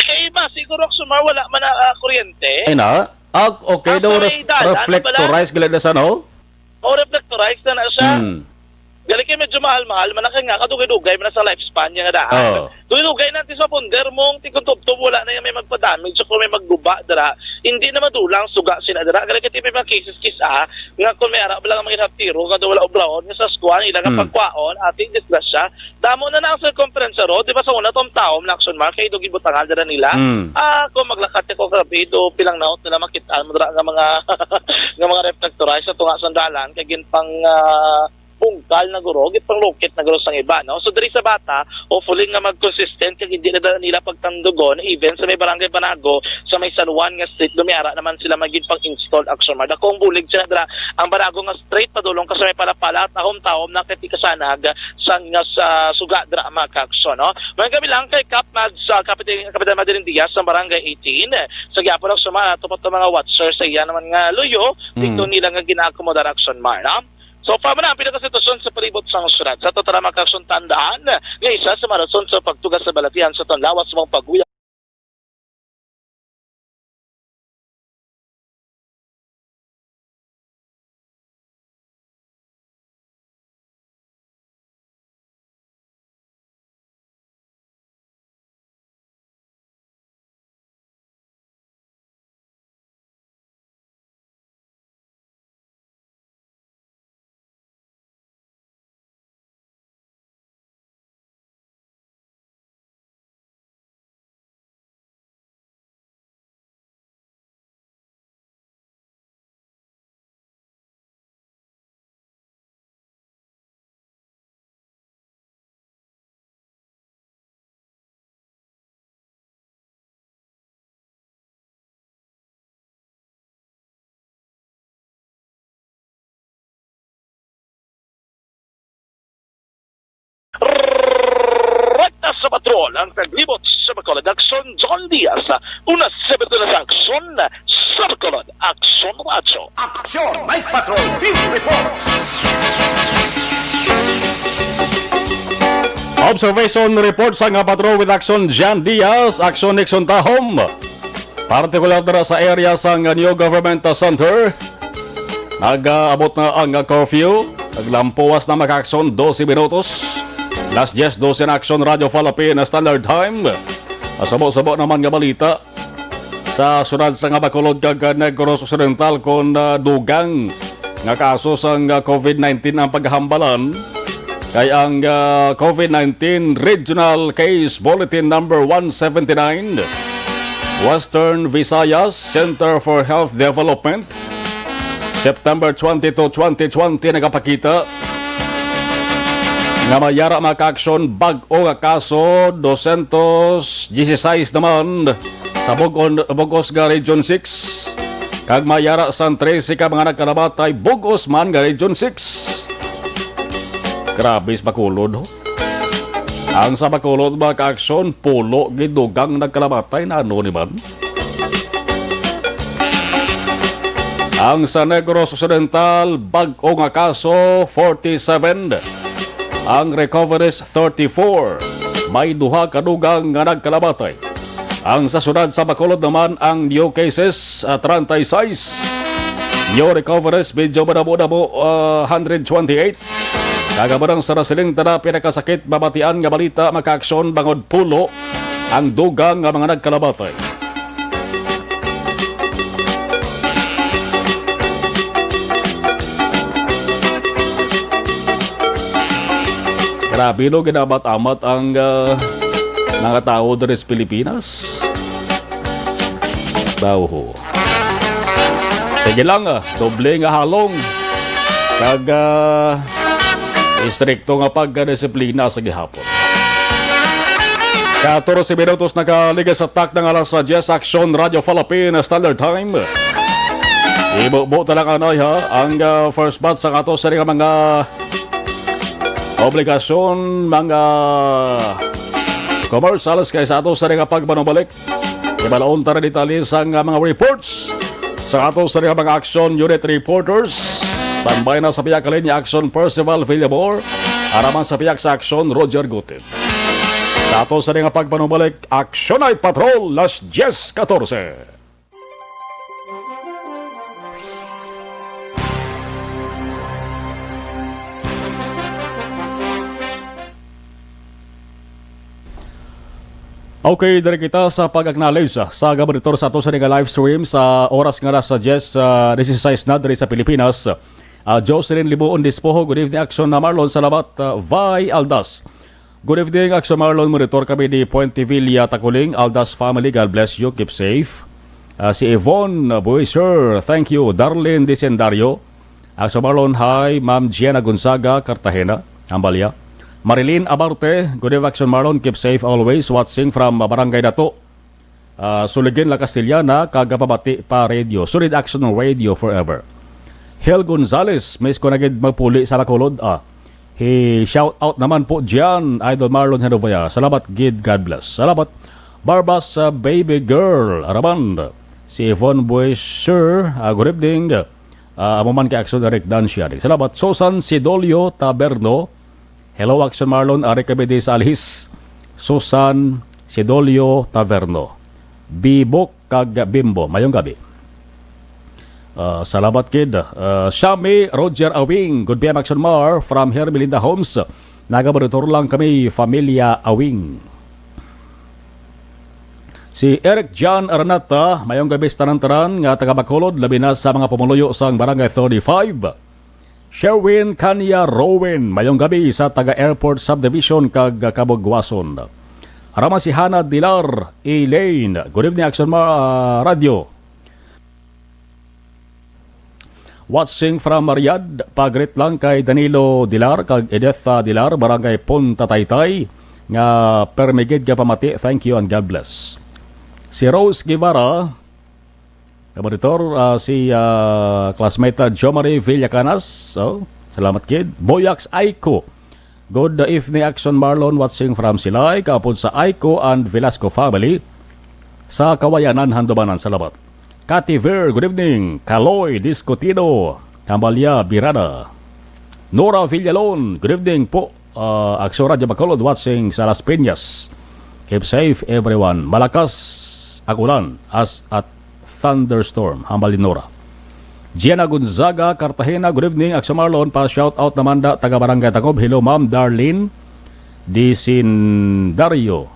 Eh, ba, siguro action ma, wala man na kuryente. Ay na? Okay, daw reflectorize gilid na sa no? O, reflectorize na siya. Gali kayo medyo mahal-mahal, manakay nga, kadugay-dugay man sa lifespan niya nga daan. Dugay natin sa ponder mong tikuntubtob, wala na yung may magpadamage, so kung may magguba, dara, hindi na madulang suga sina dara. Gali kayo may mga cases nga kung may arap lang mga tiro, nga wala oblawon, nga sa squan, ilang ang pagkwaon, ating disgrasya, damo na ang circumference road, di ba sa una tong taom, action mark, kayo dogi butangal dara nila, kung maglakat ko grabido, pilang naot nila makitaan mo dara nga mga, nga mga reflectorize sa tunga sandalan, kaya ginpang, pungkal na guro, pang lokit na guro sang iba, no? So, diri sa bata, hopefully nga mag-consistent kaya hindi na nila pagtandugon, even sa may barangay Banago, sa may San Juan nga street, dumiara naman sila maging pang-install action mar. Dakong bulig sila dira, ang Banago nga straight padulong kasi may palapala, tahom-tahom na katikasanag sa suga dira maka-action, no? Mga kami lang kay Kapmad sa Kapitan Madirin Diaz sa barangay 18, sa Giapo lang sumara, tupat mga watchers sa iya naman nga luyo, dito nila nga ginakomodar action mar, no? So, paano na ang pinakasitwasyon sa palibot sa syudad? Sa totoo na makakasyon tandaan, nga isa sa marason sa pagtugas sa balatihan sa tonlawas mong pagguya Patrol ang taglibot sa Bacolod. Aksyon John Diaz. Una 7 na sa aksyon sa Bacolod. Aksyon Macho. Action Night Patrol Field Reports. Observation report sa nga patrol with Action Jan Diaz, Action Nixon Tahom. Partikular na sa area sa New Government Center. Nag-abot na ang curfew. Naglampuas na mag-aksyon 12 minutos. Last 10:12 na aksyon Radio Philippine Standard Time. Sabo-sabo naman nga balita sa sunod sa nga Bacolod kag Negros Occidental kon dugang nga kaso sa COVID-19 ang paghambalan. Kay ang COVID-19 Regional Case Bulletin number 179 Western Visayas Center for Health Development September 22, 2020 nagapakita nga mayara maka-aksyon bag-o nga kaso 216 naman sa Bugos nga Region 6 kag mayara sa 13 ka mga nagkalabatay Bugos man nga Region 6. Grabe sa Bacolod. Ang sa Bacolod mga ka-aksyon, pulo gidugang nagkalamatay na ano ni man. Ang sa Negros Occidental, bag-o nga kaso 47. Ang recoveries 34. May duha kadugang nga nagkalamatay. Ang sa sunod sa Bacolod naman, ang new cases 36. New recoveries, medyo madamo-damo 128. Kagabarang sa nasiling tada pinakasakit babatian nga balita maka-aksyon bangod pulo ang dugang nga mga nagkalabatay. Grabe no ginabat-amat ang mga tao dito sa Pilipinas. Daw ho. Sige lang doble nga halong kag istrikto nga pagdisiplina sa gihapon. 14 minutos nakaligas sa tak ng alas 10 Action Radio Philippine Standard Time. Ibubo talaga na ang first batch sa ato sa mga obligasyon, mga commercials kay sa ato sa pagbanubalik. Ibalaon tara detalye sa mga reports sa ato sa mga Action Unit Reporters. Tambay na sa piyak kalinya Action Percival Villamor, araman sa piyak sa Action Roger Gutin. Sa ato sa nga pagpanubalik, Action Night Patrol, las 10:14. Okay, dari kita sa pag-acknowledge sa gabonitor sa ato sa live stream sa oras nga sa 10:16 na dari sa Pilipinas. Jocelyn Libuon Dispoho, good evening Action na Marlon, salamat. Vi Aldas, good evening Action Marlon, monitor kami di Puente Villa, Takuling. Aldas family, God bless you, keep safe. Si Yvonne Boyser, thank you. Darlene Dicendario, Action Marlon, hi. Ma'am Gianna Gonzaga, Cartagena, Ambalia. Marilyn Abarte, good evening Action Marlon, keep safe always, watching from Barangay Dato. Suligin La Castillana, kagapabati pa radio, Solid Action Radio forever. Hel Gonzales, miss ko na gid magpuli sa Bacolod. Shout out naman po dyan, Idol Marlon Henovaya. Salamat gid, God bless. Salamat. Barbas Baby Girl, Araban. Si Yvonne Boyser, good evening. Amuman kay Action Eric Danciari. Salamat. Susan Sidolio Taberno. Hello Action Marlon, Ari Kabede sa Alhis. Susan Sidolio Taverno. Bibok kag Bimbo. Mayong gabi. Salamat kid. Shami Roger Awing, good PM Action Mar from Hermelinda Homes. Nagabaritor lang kami, Familia Awing. Si Eric John Aranata, mayong gabi sa tanan-tanan nga taga Bacolod, labi na sa mga pumuluyo sa Barangay 35. Sherwin Kanya Rowan, mayong gabi sa taga Airport Subdivision kag Kabugwason. Arama si Hana Dilar Elaine, good evening Action Radio. Watching from Riyadh, pagrit lang kay Danilo Dilar kag Edith Dilar, Barangay Punta Taytay, nga permigid ka pamati, thank you and God bless. Si Rose Guevara, kabaritor, si classmate Jo Marie Villacanas, salamat kid. Boyax Aiko, Good evening, Action Marlon, watching from Silay, kapod sa Aiko and Velasco family sa Kawayanan, Handumanan. Salamat. Cathy Ver, good evening. Kaloy Discotido, Camalia Birada. Nora Villalon, good evening po. Action Radio Bacolod, watching sa Las Peñas. Keep safe, everyone. Malakas ang ulan as at thunderstorm. Hambal din Nora. Gianna Gonzaga, Cartagena, good evening. Action Marlon, pa-shout out naman da, taga Barangay Tacob. Hello, Ma'am Darlene Disindario.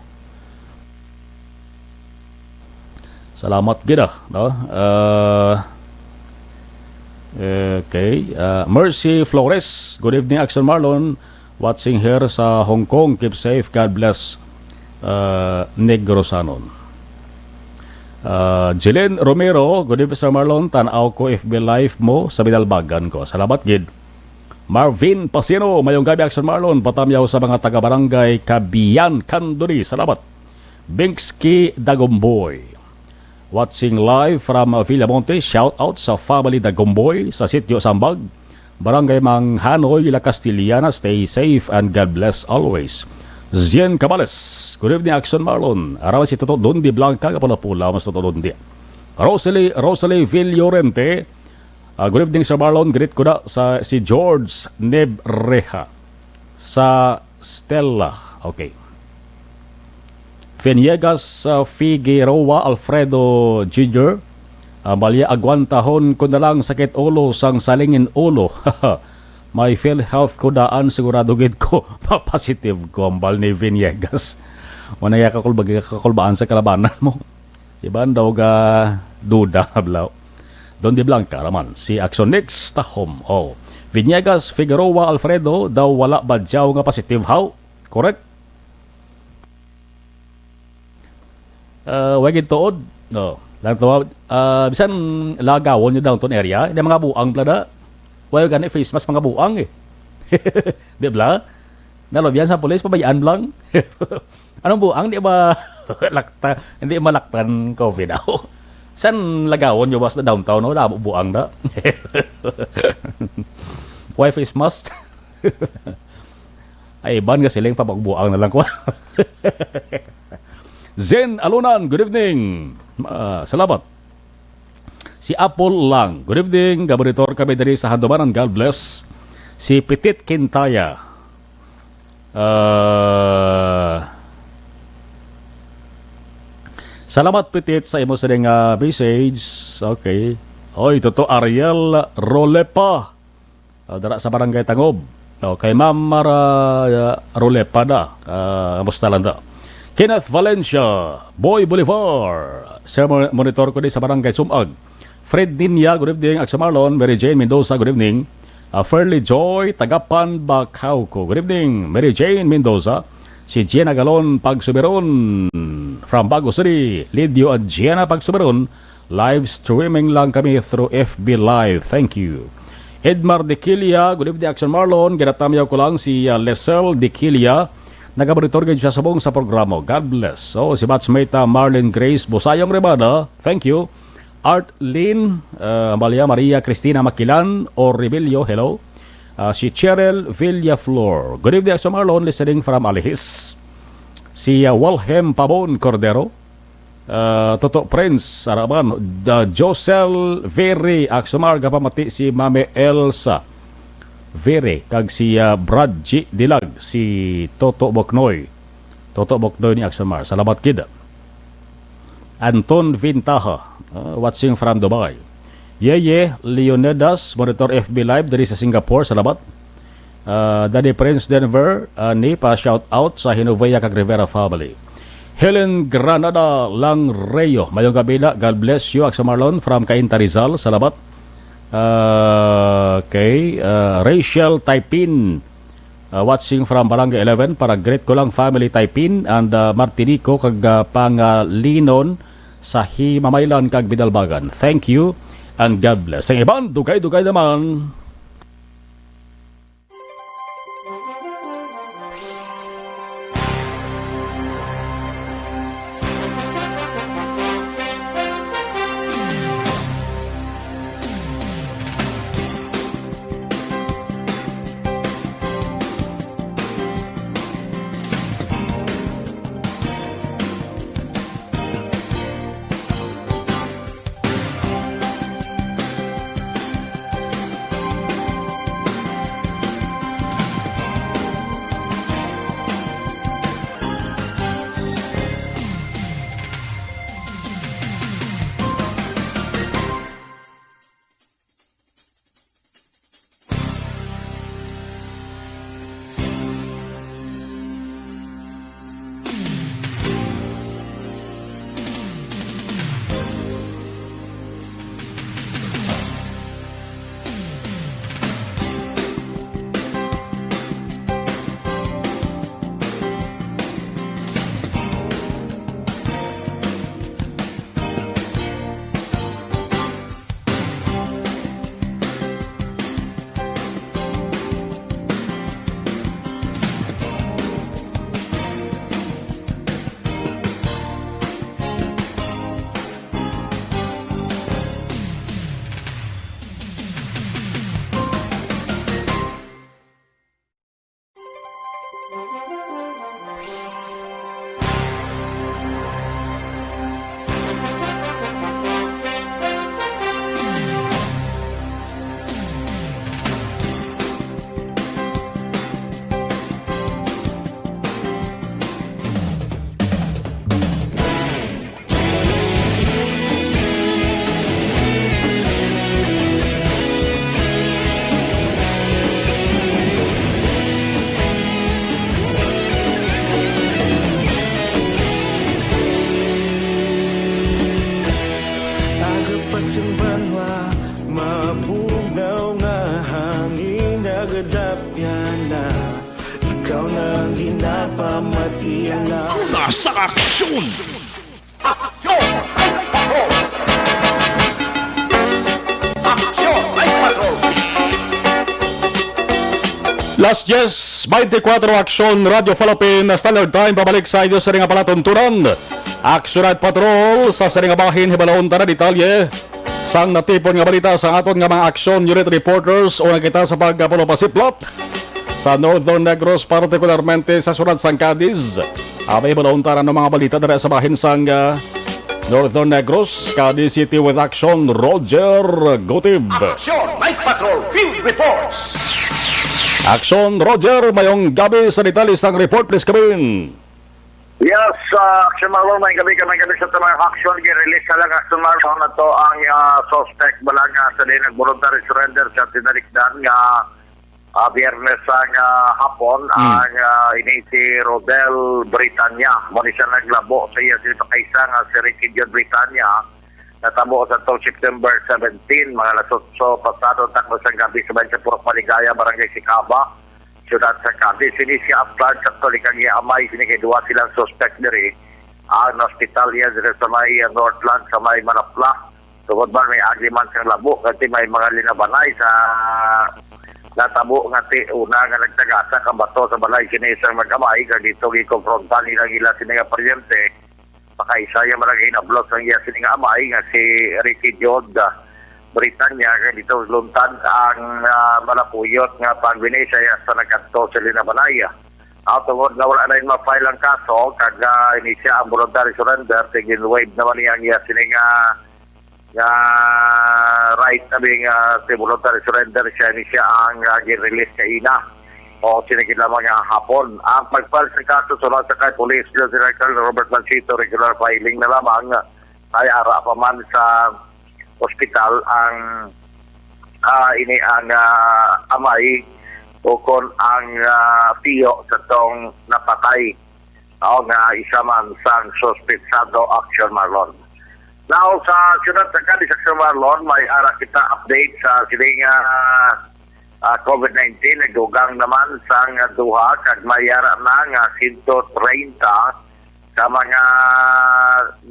Salamat gida, no? Okay. Mercy Flores, good evening, Action Marlon. Watching here sa Hong Kong. Keep safe. God bless. Negrosanon. Jelen Romero, good evening, Sir Marlon. Tanaw ko FB Live mo sa binalbagan ko. Salamat, gid. Marvin Pasino, mayong gabi, Action Marlon. Patamyaw sa mga taga-barangay Kabiyan, Kanduri. Salamat. Binkski Dagomboy, watching live from Villamonte. Shout out sa family Dagomboy sa Sitio Sambag, Barangay Manghanoy, La Castillana. Stay safe and God bless always. Zien Cabales, good evening, Action Marlon. Araw si Toto Dundi Blanca, kapula-pula, mas Toto Dundi. Rosalie Villorente, good evening, Sir Marlon. Greet ko na sa si George Nebreja sa Stella. Okay. Veniegas Figueroa Alfredo Jr. Malia agwantahon ko na lang sakit ulo sang salingin ulo. May PhilHealth ko daan, sigurado gid ko positive ko ang bal ni Veniegas. Manaya kakulbaan sa kalabanan mo. Iban daw ga duda blaw. Don di Blanca raman si Action Nix Tahom. Oh, Veniegas Figueroa Alfredo daw wala badyaw nga positive how? Correct? Wagid tuod. No. Lang to bisan lagawon nyo daw ton area, hindi mga buang plada. Wayo gani face mask mga buang eh. Di ba? Nalobyan sa pulis pabayaan lang. Anong buang di ba lakta, hindi malaktan COVID daw. San lagawon nyo basta downtown no, dabo buang da. Why face mask? Ay ban nga siling pabagbuang na lang ko. Zen Alunan, good evening. Salamat. Si Apple lang, good evening. Gaboritor kami dari sa Handumanan, God bless. Si Petit Quintaya. Salamat Petit sa imo sa message. Okay. Oy, toto Ariel Rolepa. Dara sa Barangay Tangob. Kay Ma'am Rolepa da. Kamusta lang da? Kenneth Valencia, Boy Bolivar. Sir, monitor ko din sa Barangay Sumag. Fred Dinya, good evening. Action Marlon. Mary Jane Mendoza, good evening. Fairly Joy, Tagapan Bacauco, good evening. Mary Jane Mendoza. Si Gianna Galon Pagsuberon from Bago City. Lidio at Gianna Pagsuberon. Live streaming lang kami through FB Live. Thank you. Edmar Dequilia, good evening, Action Marlon. Ginatamyaw ko lang si Lesel Dequilia. Nagaboritor kayo sa sabong sa programa. God bless. So, si batchmate Marlene Grace Bosayong Remada. Thank you. Art Lynn, Maria Cristina Makilan or Rebelio, hello. Si Cheryl Villaflor. Good evening, Action Marlon, listening from Alihis. Si Wilhelm Pabon Cordero. Toto Prince, Araban. Josel Veri, Action Marga pamati si Mame Elsa Vere, kag si Brad G. Dilag, si Toto Boknoy. Toto Boknoy ni Action Mar. Salamat kida. Anton Vintaha, watching from Dubai. Yeye Leonidas, monitor FB Live dari sa Singapore. Salamat. Daddy Prince Denver, ni pa shout out sa Hinovaya kag Rivera family. Helen Granada Langreo, mayong gabi na. God bless you, Action Marlon from Cainta Rizal. Salamat. Okay, Rachel Taipin, watching from Barangay 11. Para great ko lang family Taipin and Martinico kag Pangalinon sa Himamaylan kag Bidalbagan. Thank you and God bless. Ang iban, dugay-dugay naman. Agapasumbanwa, mapunaw nga hangin nagadapya na. Ikaw na ang ginapamatiyan na. Nasa aksyon! Aksyon! Night Patrol! Aksyon! Night Patrol! Last yes, 24 Aksyon Radio Philippine Standard Time babalik sa inyo sa ringa palatuntunan. Aksyon at Patrol sa saringabahin hibalahon na detalye sang natipon nga balita sa aton nga mga aksyon unit reporters o nakita sa pagpapalopasiplot sa Northern Negros, partikularmente sa surat sang Cadiz. Abay hibalahon na ng mga balita dara sa bahin sang Northern Negros, Cadiz City with action, Roger Gutib. Aksyon! Night Patrol! Field Reports! Aksyon, Roger, mayong gabi sa detalye sang report, please come in. Yes, Action Marlon, may gabi sa tamang action. Gi-release na lang Action Marlon na to ang suspect balang sa din nag-voluntary surrender sa tinalikdan nga biyernes ang hapon ang ini si Rodel Britanya. Muna siya naglabo sa iya sila kaisa nga si Ricky John Britanya. Natabo sa September 17, mga lasotso pasado takbo sa gabi sa Bansa Purok Maligaya, Barangay Sikaba. Siyudad sa Cadiz, sinisya uplan sa tolikang iamay, sinikidua silang suspect diri. Ang hospital yan sa may Northland, sa may Manapla. Tugod ba may agreement sa labo, kasi may mga linabanay sa natabo nga una nga nagtagasa kang bato sa balay sinisang mag-amay, kaya dito gikonfrontan nilang ila sininga paryente. Pakaisa yung marang inablot ng iya sininga amay, nga si Ricky Jod Britanya, kaya dito luntan ang malapuyot nga pagbinisa sa nagkanto sa Linabanaya. Tungod na wala na yung ma-file ang kaso, kaga inisya ang voluntary surrender, tigin wave naman niya niya sininga nga right sabi nga si voluntary surrender siya inisya ang gin-release ka ina o sinigil lamang nga hapon. Ang pag-file sa kaso sunod sa kay Police Director Robert Mancito, regular filing na lamang ay ara pa man sa hospital ang ini ang amay o kon ang tiyo sa tong napatay o nga isa man sang suspetsado Action Marlon. Now sa sunod sa Cadiz Action Marlon, may ara kita update sa siling COVID-19 nagdugang naman sang duha kag mayara na nga 130 sa mga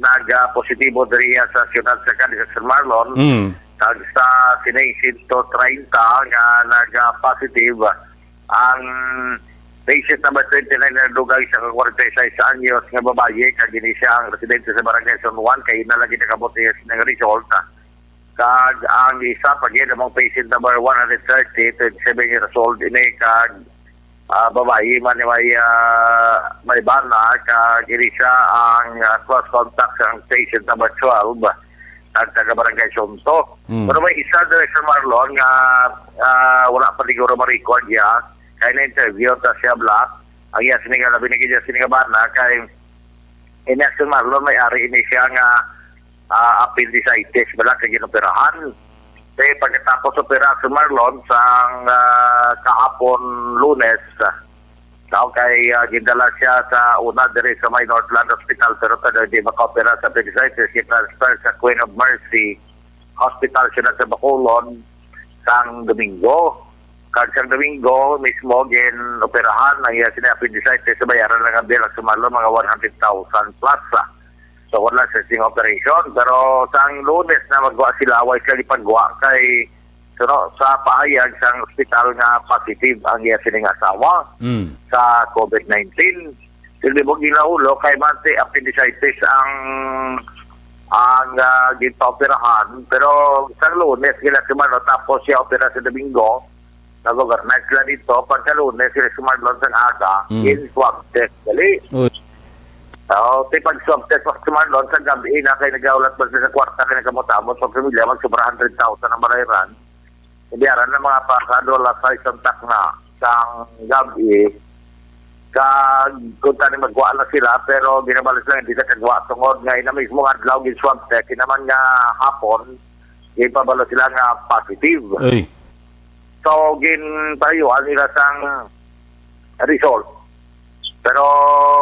nag-positibo diriya sa siyudad sa Cadiz Action Marlon. Kag sa sinay 130 nga nag-positive ang patient number 29 na dugay sa 46 anyos nga babaye kag ini siya ang residente sa Barangay San Juan kay nalagi nakabot niya ng result. Kag ang isa pagyan namang patient number 130, 27 years old ini kag babae man may bana kag ini siya ang close contact sa patient number 12 at taga Barangay Sunto. Pero may isa Director Marlon nga wala pa siguro ma-record niya kaya na-interview ta siya black ang iya sininga binigay niya sininga bana kay in Action Marlon may ari ini siya nga appendicitis bala kay ginoperahan. Kaya pagkatapos opera sa Marlon sang kahapon Lunes, kay gindala siya sa una diri sa may Northland Hospital pero tada di maka-opera sa appendicitis, i-transfer sa Queen of Mercy Hospital siya sa Bacolod sang Domingo. Kag sang Domingo mismo gin operahan ang iya sina appendicitis sa bayaran lang ang bill sa Marlon mga 100,000 plus. So wala sa sing operation pero sang Lunes na magwa sila way sila ipagwa kay sa paayag sang ospital nga positive ang iya sining asawa sa COVID-19. Sila mo ginaulo kay mante appendicitis ang ginpa-operahan pero sang Lunes gila sumano tapos siya opera sa Domingo nag-overnight sila dito. Pagka Lunes, sila sumadlon sa aga, in-swab test. Dali. Uy. So, pag swab test, pag sumadlon sa gabi, na kayo nag-aulat ba sa kwarta, kayo nagkamutamot, sa pamilya, mag-sobra 100,000 ang balayran. Hindi aran na mga pakadula sa isang tak na sang gabi, kung tani magwa na sila, pero ginabalis lang, hindi na kagwa tungod nga na mismo nga adlaw swab test, naman nga hapon, ipabalo sila nga positive. Uy. So, ginpayuan nila sang result. Pero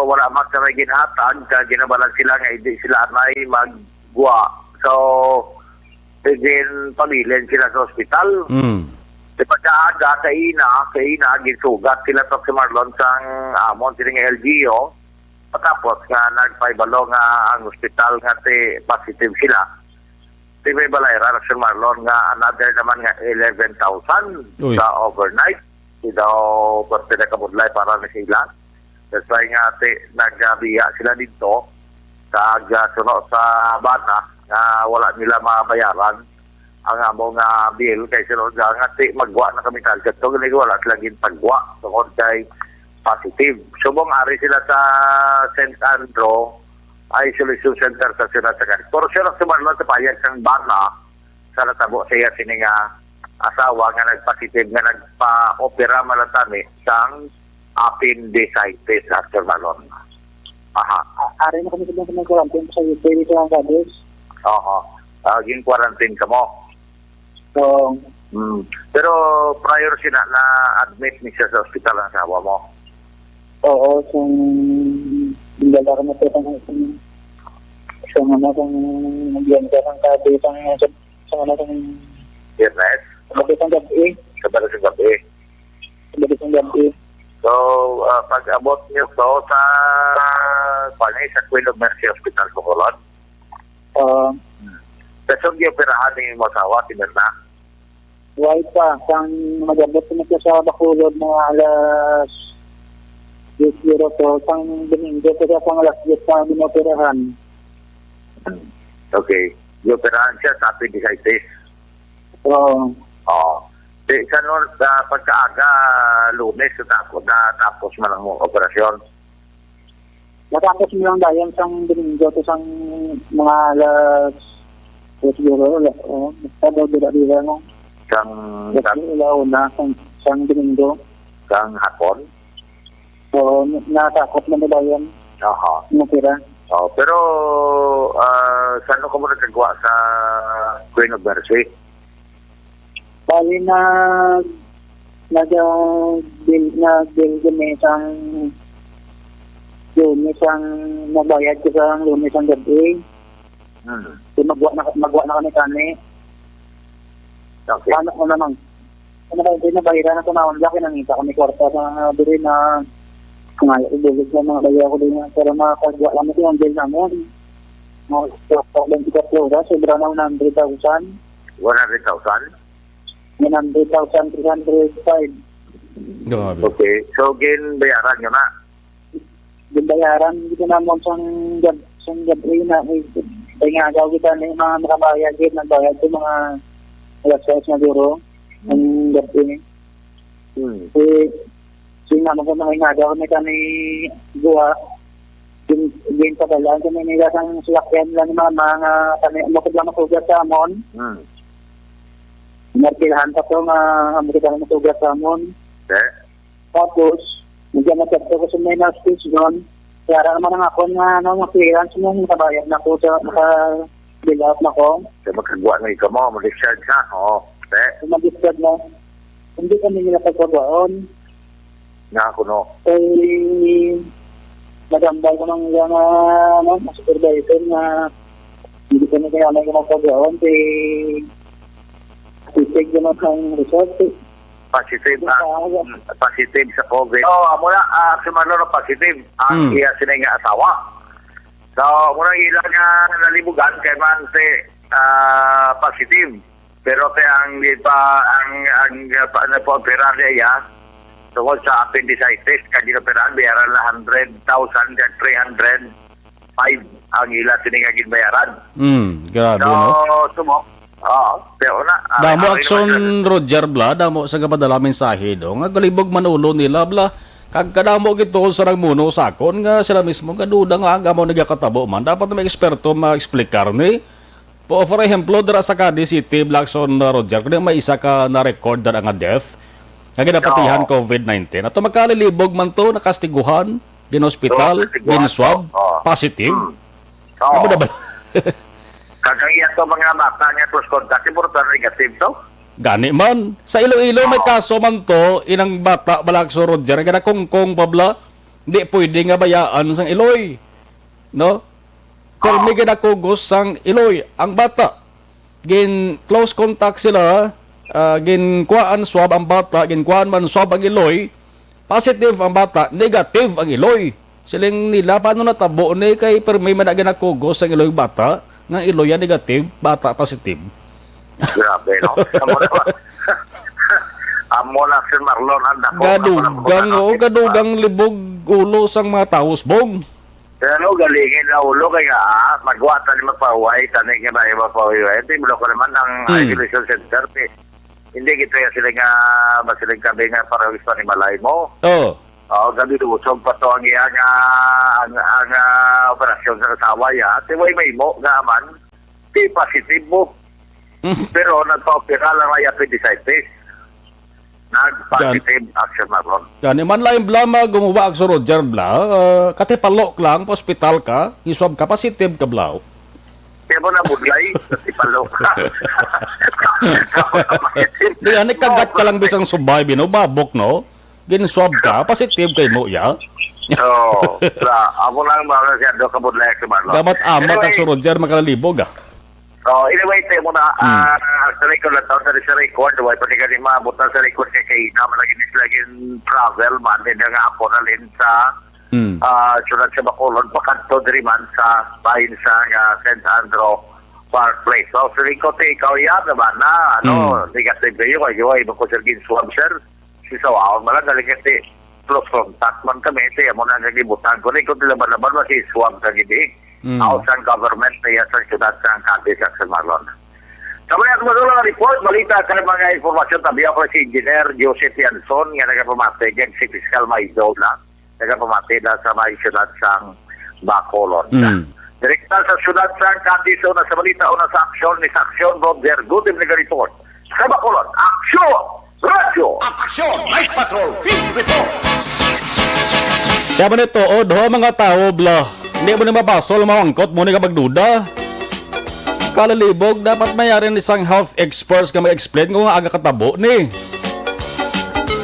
wala man sa may ginhatag, ginabalan sila nga hindi sila may magwa. So, pabilin sila sa ospital. Di pagkaaga, kaina, gisugat sila to si Marlon sang amon, sila nga LGO. Patapos nga nagpaibalo nga ang ospital nga positive sila. Di may balayra si Marlon nga another naman nga 11,000 Uy. sa overnight. Di daw parte na kabudlay para na sila. That's why nga nagbiya sila dito sa suno sa bata nga wala nila mabayaran ang among bill kay sunod nga magwa na kami kalkat to gali wala lagi pagwa tungod kay positive. Subong ari sila sa St. Andrew Isolation Center sa Sinasagad. Pero sila sumarlo sa payag sang bata sa natabo siya sininga asawa nga nagpositive nga nagpa-opera malatani sang appendicitis after malon. Aha. Ari na kami sa mga quarantine sa UK dito ang gadis. Oo. Gin quarantine ka mo. So, Pero prior sila na admit ni siya sa ospital ang asawa mo. oo, so, bigala ko na po itong so, ano kung nagyan ka ng gabi sa ano kung Yes. gabi ng gabi, Kabalo sa gabi. gabi ng gabi. So, pag abot niyo to sa sa Queen of Mercy Hospital, Bacolod, kasi yung operahan ni mo asawa, na. Why pa, sang magabot ko na siya sa Bacolod mga alas 10 to, sang Domingo ko siya pang alas 10 sa binoperahan. Okay. Yung operahan siya sa appendicitis. So, Oo. Sa pagkaaga, Lunes, tapos man ang operasyon. natapos mo lang dayan sang Domingo to sang mga alas siguro, basta daw dira no. Una sang Domingo. Sang hapon. So, natakot na dayan. Oo. Nakira. Oh, pero saan ko mo nagkagawa sa Queen of Mercy? Bali na nag-bill kami sang Lunes ang nabayad ko sa Lunes ang gabi. So, magwa na kami. Okay. Ano naman? Ano ba, hindi nabayaran na ito na laki nang kita kami kwarta sa bili na ngayon, ibigit na mga bayaw ko din. Pero makakagwa lang ito yung bill namin. Mga kwarta lang kita flora, sobra na 100,000. 100,000? 100,305. Grabe. Okay. So, bayaran nyo na? Bayaran, dito naman sang gabi na. Kaya nga agaw kita na yung mga makabayad din. Nagbayad ko mga alas 6 na duro. Ang gabi. Naman ko mga inagaw na kami buha. Din pa pala. Kami nilasang sulakyan lang mga makod lang masugat sa amon. Markilahan pa ko makod lang masugat sa amon. Okay. Tapos, nagyan na ko sa may na-speech doon. Kaya naman ang ako na clearance mo, nakabayad na ko sa bill out na ko. So, magkagawa na ikaw mo, mag-discharge ka. Oo. Okay. Mag-discharge na. Hindi kami nila pagkabaon. Nga ako, no? Magambal ko ng mga supervisor na hindi kami kaya may kumapagaon sisig naman ang result. Positive sa COVID. Muna, sumalo na positive ang iya sila nga asawa. So, muna ilang nalibugan kay man positive. Pero ang pag-opera niya tungkol sa appendicitis, kanya operaan, bayaran na 100,000 305 ang ila siningagin bayaran. Grabe, so, no? sumo, Pero na. Damo aksyon Roger bla, damo sa kapadala mensahe do. Nga galibog manulo nila bla. Kag kadamo gito sa muno sakon nga sila mismo kaduda nga ang amo nagakatabo man. Dapat may eksperto ma-explikar ni. For example, dara sa Cadiz City, Blackson Roger, kung may isa ka na-record dara nga death, nga ginapatihan COVID-19. At magkalilibog man to, nakastiguhan, din-hospital, din-swab, positive. Ano ba? Kagang iya to mga bata niya to contact importante negative to. Gani man. Sa Iloilo may kaso man to, inang bata Balakso Roger, nga kongkong pabla, di pwede nga bayaan sang Iloy. No? Pero may ginakugos sang Iloy, ang bata. Gin close contact sila, gin kuhaan swab ang bata, gin kuhaan man swab ang Iloy, positive ang bata, negative ang Iloy. Siling nila, paano natabo ni kay pero may ginakugos sang Iloy bata, nga Iloy negative, bata positive. Grabe, no? Amo na si Marlon ang dako. Gadugang libog ulo sang mga taos bong. Pero galingin na ulo kaya magwa tani magpahuay, tani nga ba magpahuay. Hindi mo ko naman ang isolation center. Hindi kita yung sila nga, masiling kami nga para gusto ni Malay mo. Gabi lusog pa to ang iya nga ang operasyon sa kasawa ya. Tiway may mo nga man, di positive mo. Pero nagpa-opera lang ay appendicitis. Nag-positive action Marlon. Yan, man lang blama gumawa ang Roger bla, katipalok lang, hospital ka, iswab ka, positive ka bla. Kaya mo na budlay, katipalok ka. Di, kagat ka lang bisang subay, binubabok, no? Ginswab ka, positive kay mo, ya? Ako lang ba siya do kabudlay si Marlon. Dapat amat ang Roger makalalibog, Anyway, tayo muna, sa record lang sa record, why pati ka rin maabutan sa record kay naman lagi nislagin travel man, din nga ako na rin sa sunod sa Bacolod, pakanto din man sa bahin sa St. Andrew Park Place. So, sa record, ikaw yan naman na, negative kayo, kayo, ibang ko sir ginswab, sir, si Sawawang malang, galing kasi close contact man kami, tayo muna naglibutan ko, record laban-laban, masiswab sa gidig. Outside government na yan sa siyudad sa Cadiz at San Marlon. Kamaya kung magulang ang report, balita ka ng mga informasyon tabi ako si Engineer Joseph Yanson nga nagapamati dyan si Fiscal Maido na nagapamati na sa mga siyudad sa Bacolod. Direkta sa siyudad sa Cadiz na sa balita o na sa aksyon ni Saksyon Roger Good evening report. Sa Bacolod, aksyon! Radyo! Aksyon! Night Patrol! Field Report! Kaya ba nito, mga tao, bla, hindi mo na mapasol, mawangkot mo na kapag duda. Kalalibog, dapat mayroon isang health experts ka mag-explain kung aga katabo ni.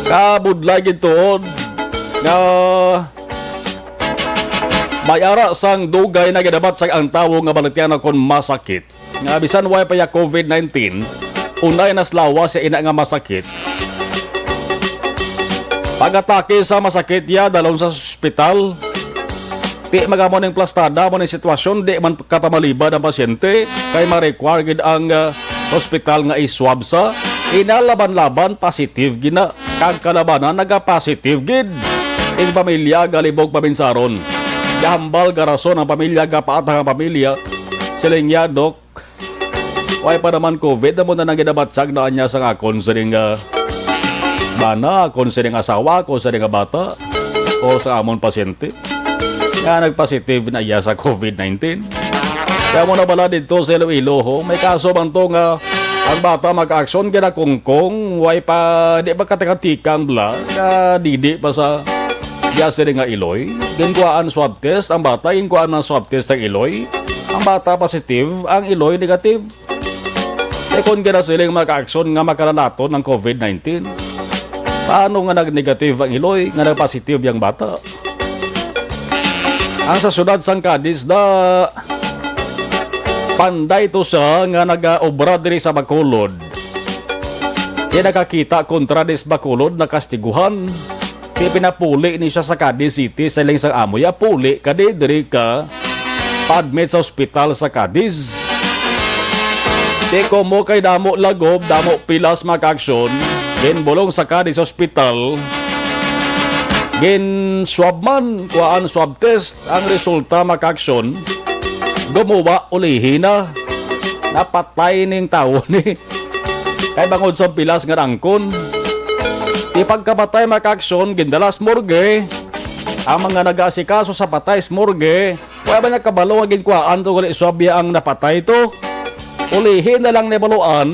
Kabudlay ito, na mayara sang dugay na ginabat sa ang tawo nga balitian akong masakit. Nga bisan way pa ya COVID-19, unay naslawa siya ina nga masakit. Pag-atake sa masakit ya, dalawang sa ospital, di magamon ng plastada mo ng sitwasyon, di man katamaliban ang pasyente, kay ma-require gid ang hospital nga iswab sa, inalaban-laban, positive gina, kag kalabanan, naga-positive gid. Ing pamilya, galibog paminsaron. Gahambal garason ang pamilya, gapaatang ang pamilya, siling ya, dok, way pa naman COVID, na mo na nang ginabatsag na niya sa akon sa ring bana, kung sa ring asawa, kung sa ring bata, o sa amon pasyente. Nga nagpositive na iya sa COVID-19. Kaya mo na pala dito sa Iloilo, may kaso bang to nga ang bata mag-aksyon kina kongkong, way pa, di ba katikatikang bla, ka didi pa sa yasiri nga Iloy. Ginkuhaan swab test, ang bata, ginkuhaan ng swab test ng Iloy. Ang bata positive, ang Iloy negative. E kung kina siling mag-aksyon nga makalalato ng COVID-19, paano nga nag-negative ang Iloy, nga nag-positive yung bata? Ang sa syudad sang Cadiz na panday to siya nga nag-obra diri sa Bacolod. Kaya nakakita kontra dis Bacolod na kastiguhan. Kaya pinapuli ni siya sa Cadiz City sa ilang sang amoy. Puli ka diri ka pa-admit sa ospital sa Cadiz. Kaya mo kay damo lagob, damo pilas mag-aksyon, ginbulong sa Cadiz Hospital, gin swab man, kuhaan swab test, ang resulta makaksyon, gumawa ulihin na. napatay ning tao ni. Kay bangod sa pilas nga angkon. Di pagkapatay maka-aksyon, gindalas morgue. Ang mga nag-aasikaso sa patay sa morgue, wala ba nakabalo ang ginkwaan to kung iswabya ang napatay to? Ulihin na lang nibaluan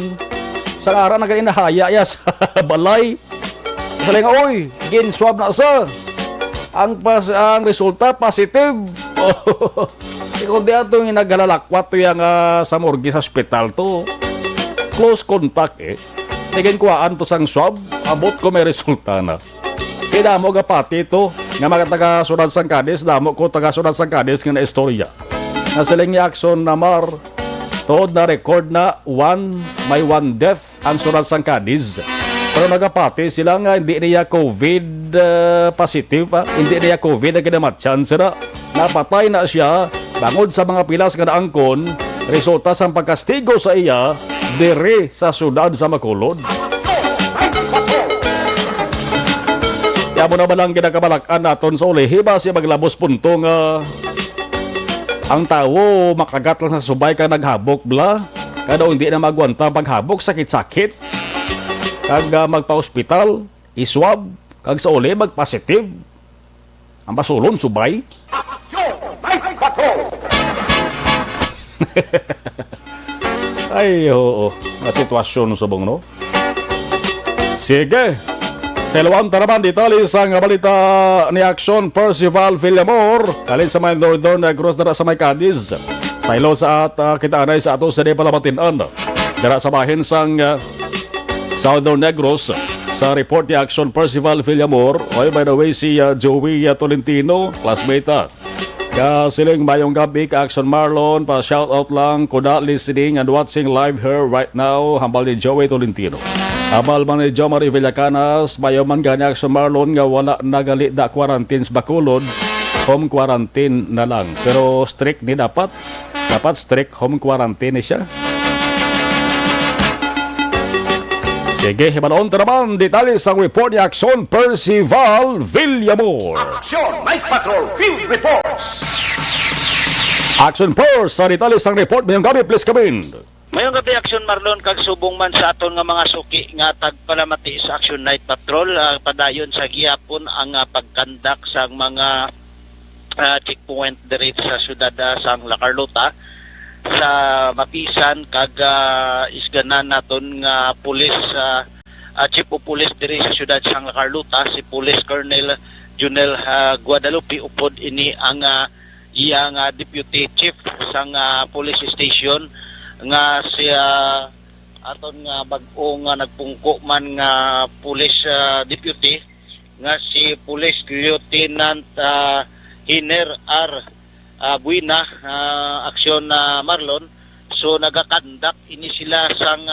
sa araw na kaninahaya ya sa balay. Sabi nga, oy, ginswab na sa. Ang resulta, positive. Ikaw di ato yung naghalalakwat to yung sa morgue sa hospital to. Close contact eh. Tigin kuhaan to sang swab, abot ko may resulta na. Kaya mo pati ito, nga mga taga-sunod sang Cadiz, damo ko taga-sunod sang Cadiz nga na istorya. Na siling action na tood na record na may one death ang sunod sang Cadiz. Pero nagapati sila nga hindi niya COVID positive, hindi niya COVID na kinamatyan sila. Napatay na siya, bangod sa mga pilas nga naangkon, resulta sa pagkastigo sa iya, dire sa syudad sa Macolod. Kaya mo naman lang ginakabalakan naton sa uli, hiba siya maglabos punto nga ang tao makagat lang sa subay ka naghabok bla. Kada hindi na magwanta paghabok, sakit-sakit. Kag magpa-hospital, iswab, kag sa uli magpositive. Ang basulon, subay. Ay, oo. Na sitwasyon sa bong, no? Sige. Selawanta naman detalye sa balita ni Action Percival Villamor. Kalin sa may Northern Negros dara sa may Cadiz. Sa ilo sa at kita anay sa ato sa di palabatinan. Dara sa bahin sang Southern Negros. Sa report ni Action Percival Villamor. Oy, by the way, si Joey Tolentino, classmate. Siling mayong gabi ka Action Marlon. Pa-shoutout lang kuda listening and watching live here right now. Hambal ni Joey Tolentino. Amal man ni Jo Marie Villacanas, mayo man gani Action Marlon nga wala nagali da quarantine sa Bacolod, home quarantine na lang. Pero strict ni dapat strict home quarantine siya. Sige, hibalon ta naman detalye sa report ni Action Percival Villamor. Action Night Patrol Field Reports. Action Force sa detalye sa report mayong gabi, please come in. Mayong gabi Action Marlon, kag subong man sa aton nga mga suki nga tagpalamati sa Action Night Patrol, padayon sa gihapon ang pagkandak sa mga checkpoint diri sa syudad sa La Carlota sa mapisan kag isganan naton nga pulis chief of police diri sa syudad sa La Carlota, si Police Colonel Junel Guadalupe upod ini ang iyang deputy chief sang police station nga siya aton nga bag-o nga nagpungko man nga police deputy nga si Police Lieutenant Hiner R. Buena Aksyon Marlon. So nagakandak ini sila sang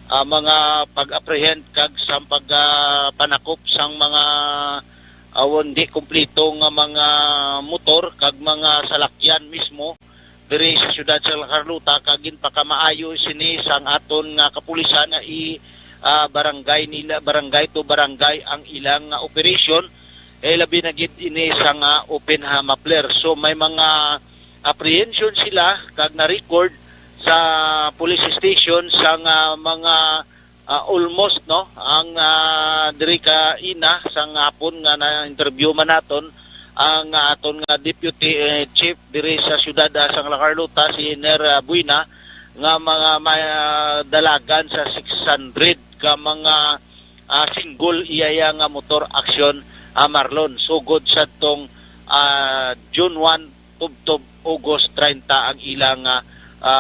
mga pag-apprehend kag sang pagpanakop sang mga hindi kumpleto nga mga motor kag mga salakyan mismo diri sa syudad sa La Carlota. Kagin pa kamaayo sini sang aton nga kapulisan nga barangay to barangay ang ilang operation labi na gid ini sang open mapler. So may mga apprehension sila kag na record sa police station sang mga almost no ang diri ka ina sang hapon nga na interview man naton ang aton nga deputy chief diri sa syudad sa La Carlota, si Hiner Buena, nga mga dalagan sa 600 ka mga single iyaya nga motor action Marlon. Sugod sa tong June 1 tubtob August 30 ang ilang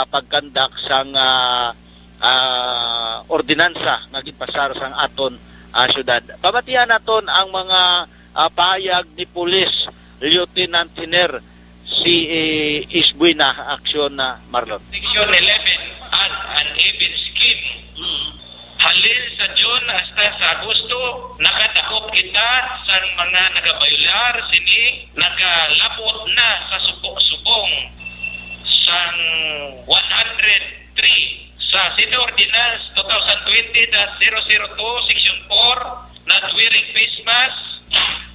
pagkandak sang ordinansa nga gipasar sang aton syudad. Pamatihan naton ang mga pahayag ni Police Lieutenant Hiner si Isbuena Aksyon Marlon. Section 11 and an even scheme. Halil sa June hasta sa Agosto, nakadakop kita sa mga nagabayular sini, nagalapot na sa subong sang 103 sa City Ordinance 2020-002 Section 4, not wearing face mask,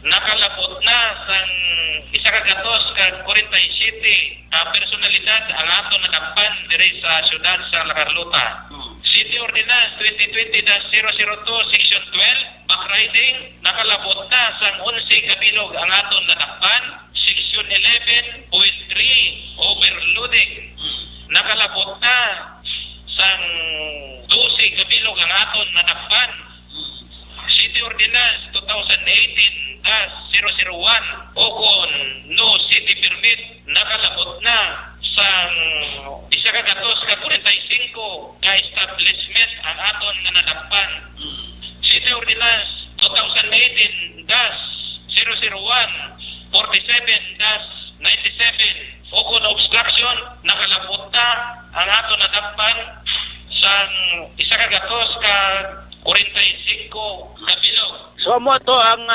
nakalabot na sang isa ka gatos ka 47 personalidad ang ato nadakpan diri sa syudad sa La Carlota. City Ordinance 2020-002 Section 12 backriding nakalabot na sang 11 kabilog ang aton nadakpan. Section 11.3 overloading nakalabot na sang 12 kabilog ang aton nadakpan. City Ordinance 2018-001 o kung no city permit nakalabot na sang isa ka gatos ka 45 ka establishment ang aton na nadakpan. City Ordinance 2018-001 47-97 o kung obstruction nakalabot na ang aton nadakpan sang isa ka gatos ka 45 kabilog. So mo to ang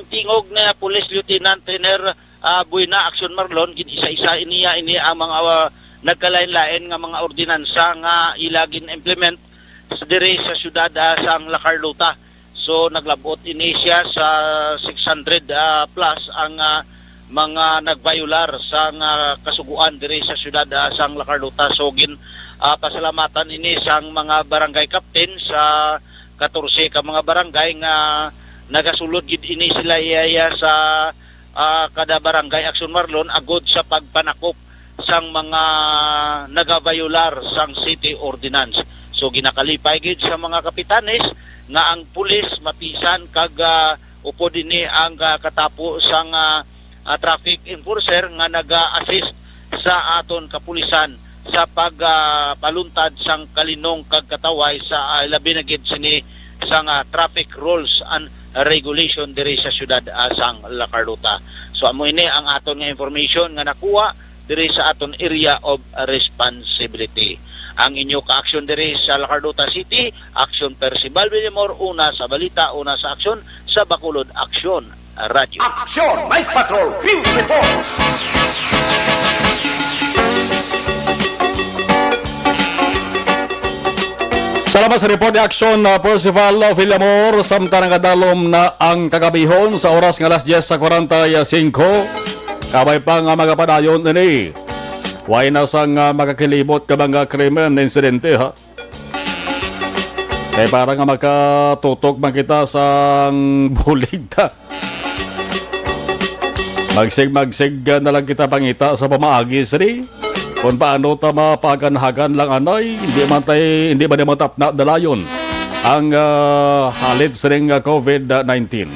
tingog na Police Lieutenant Trainer Buena Action Marlon gid isa-isa ini ang mga nagkalain-lain nga mga ordinansa nga ilagin implement sa diri sa syudad sang La Carlota. So naglabot ini siya sa 600 plus ang mga nagbayular sa kasuguan diri sa syudad sang La Carlota. So pasalamatan ini sang mga barangay captain sa 14 ka mga barangay nga nagasulod gid ini sila iya sa kada barangay Action Marlon agod sa pagpanakop sang mga nagabayular sang city ordinance. So ginakalipay gid sa mga kapitanes nga ang pulis mapisan kag upo dinhi ang katapo sang traffic enforcer nga naga-assist sa aton kapulisan sa pagpaluntad sang kalinong kag kataway sa labi na gid sini sang traffic rules and regulation diri sa syudad sang La Carlota. So amo ini ang aton nga information nga nakuha diri sa aton area of responsibility. Ang inyo ka-action diri sa La Carlota City, Action Percival Villamor, una sa balita, una sa aksyon sa Bacolod Action Radio. Action Night Patrol Field Reports. Salamat sa report ni Action na Percival Villamor. Samtang kadalom na ang kagabihon sa oras nga alas 10:45. Kabay pa nga magapadayon nini. Way na sang makakilibot ka mga krimen insidente ha. Kaya para nga makatutok man kita sang bulig ta. Magsig na lang kita pangita sa pamaagi sini. Kung paano ta mapaganhagan lang anay, hindi ba naman tapna dalayon ang halit sa ring COVID-19.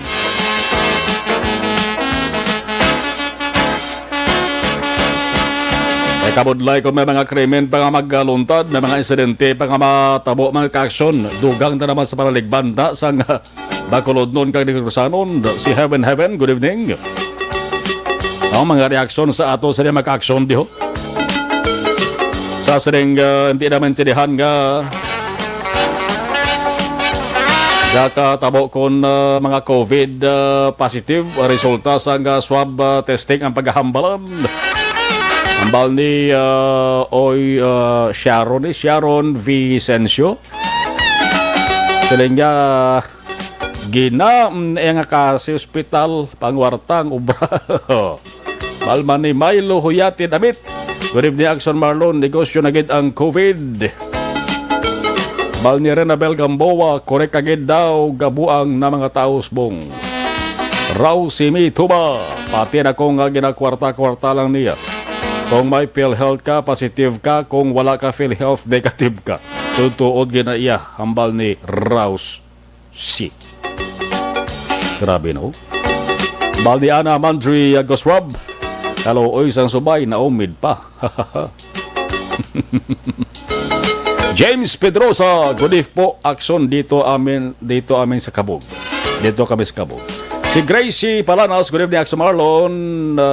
Ay kabudlay kung may mga krimen pa nga magluntad, may mga insidente pa nga matabo mga ka-aksyon, dugang na naman sa panaligbanda sa Bacolod nun kag Negrosanon, si Heaven, good evening. Ang mga reaksyon sa ato sa mga ka-aksyon diho. Sa sering hindi naman sinihan nga kakatabo kon mga COVID positive resulta sa swab testing ang paghahambalan. Hambal ni Sharon Vicencio. Siling nga gina nga kasi hospital pangwartang ubra. Malman ni Milo Huyati damit. Good evening, Action Marlon. Negosyo na gid ang COVID. Bal ni Renabel Gamboa, korek agad daw gabuang na mga taos bong. Raw si Mituba, pati na kung ginakwarta-kwarta lang niya. Kung may PhilHealth ka, positive ka. Kung wala ka PhilHealth, negative ka. Tutuod gina iya, hambal ni Raus C. Grabe no? Bal ni Ana Mandri Goswab. Hello, oy, sang subay, naumid pa. James Pedrosa, good eve po, aksyon dito amin sa Kabog. Dito kami sa Kabog. Si Gracie Palanas, good evening, Action Marlon.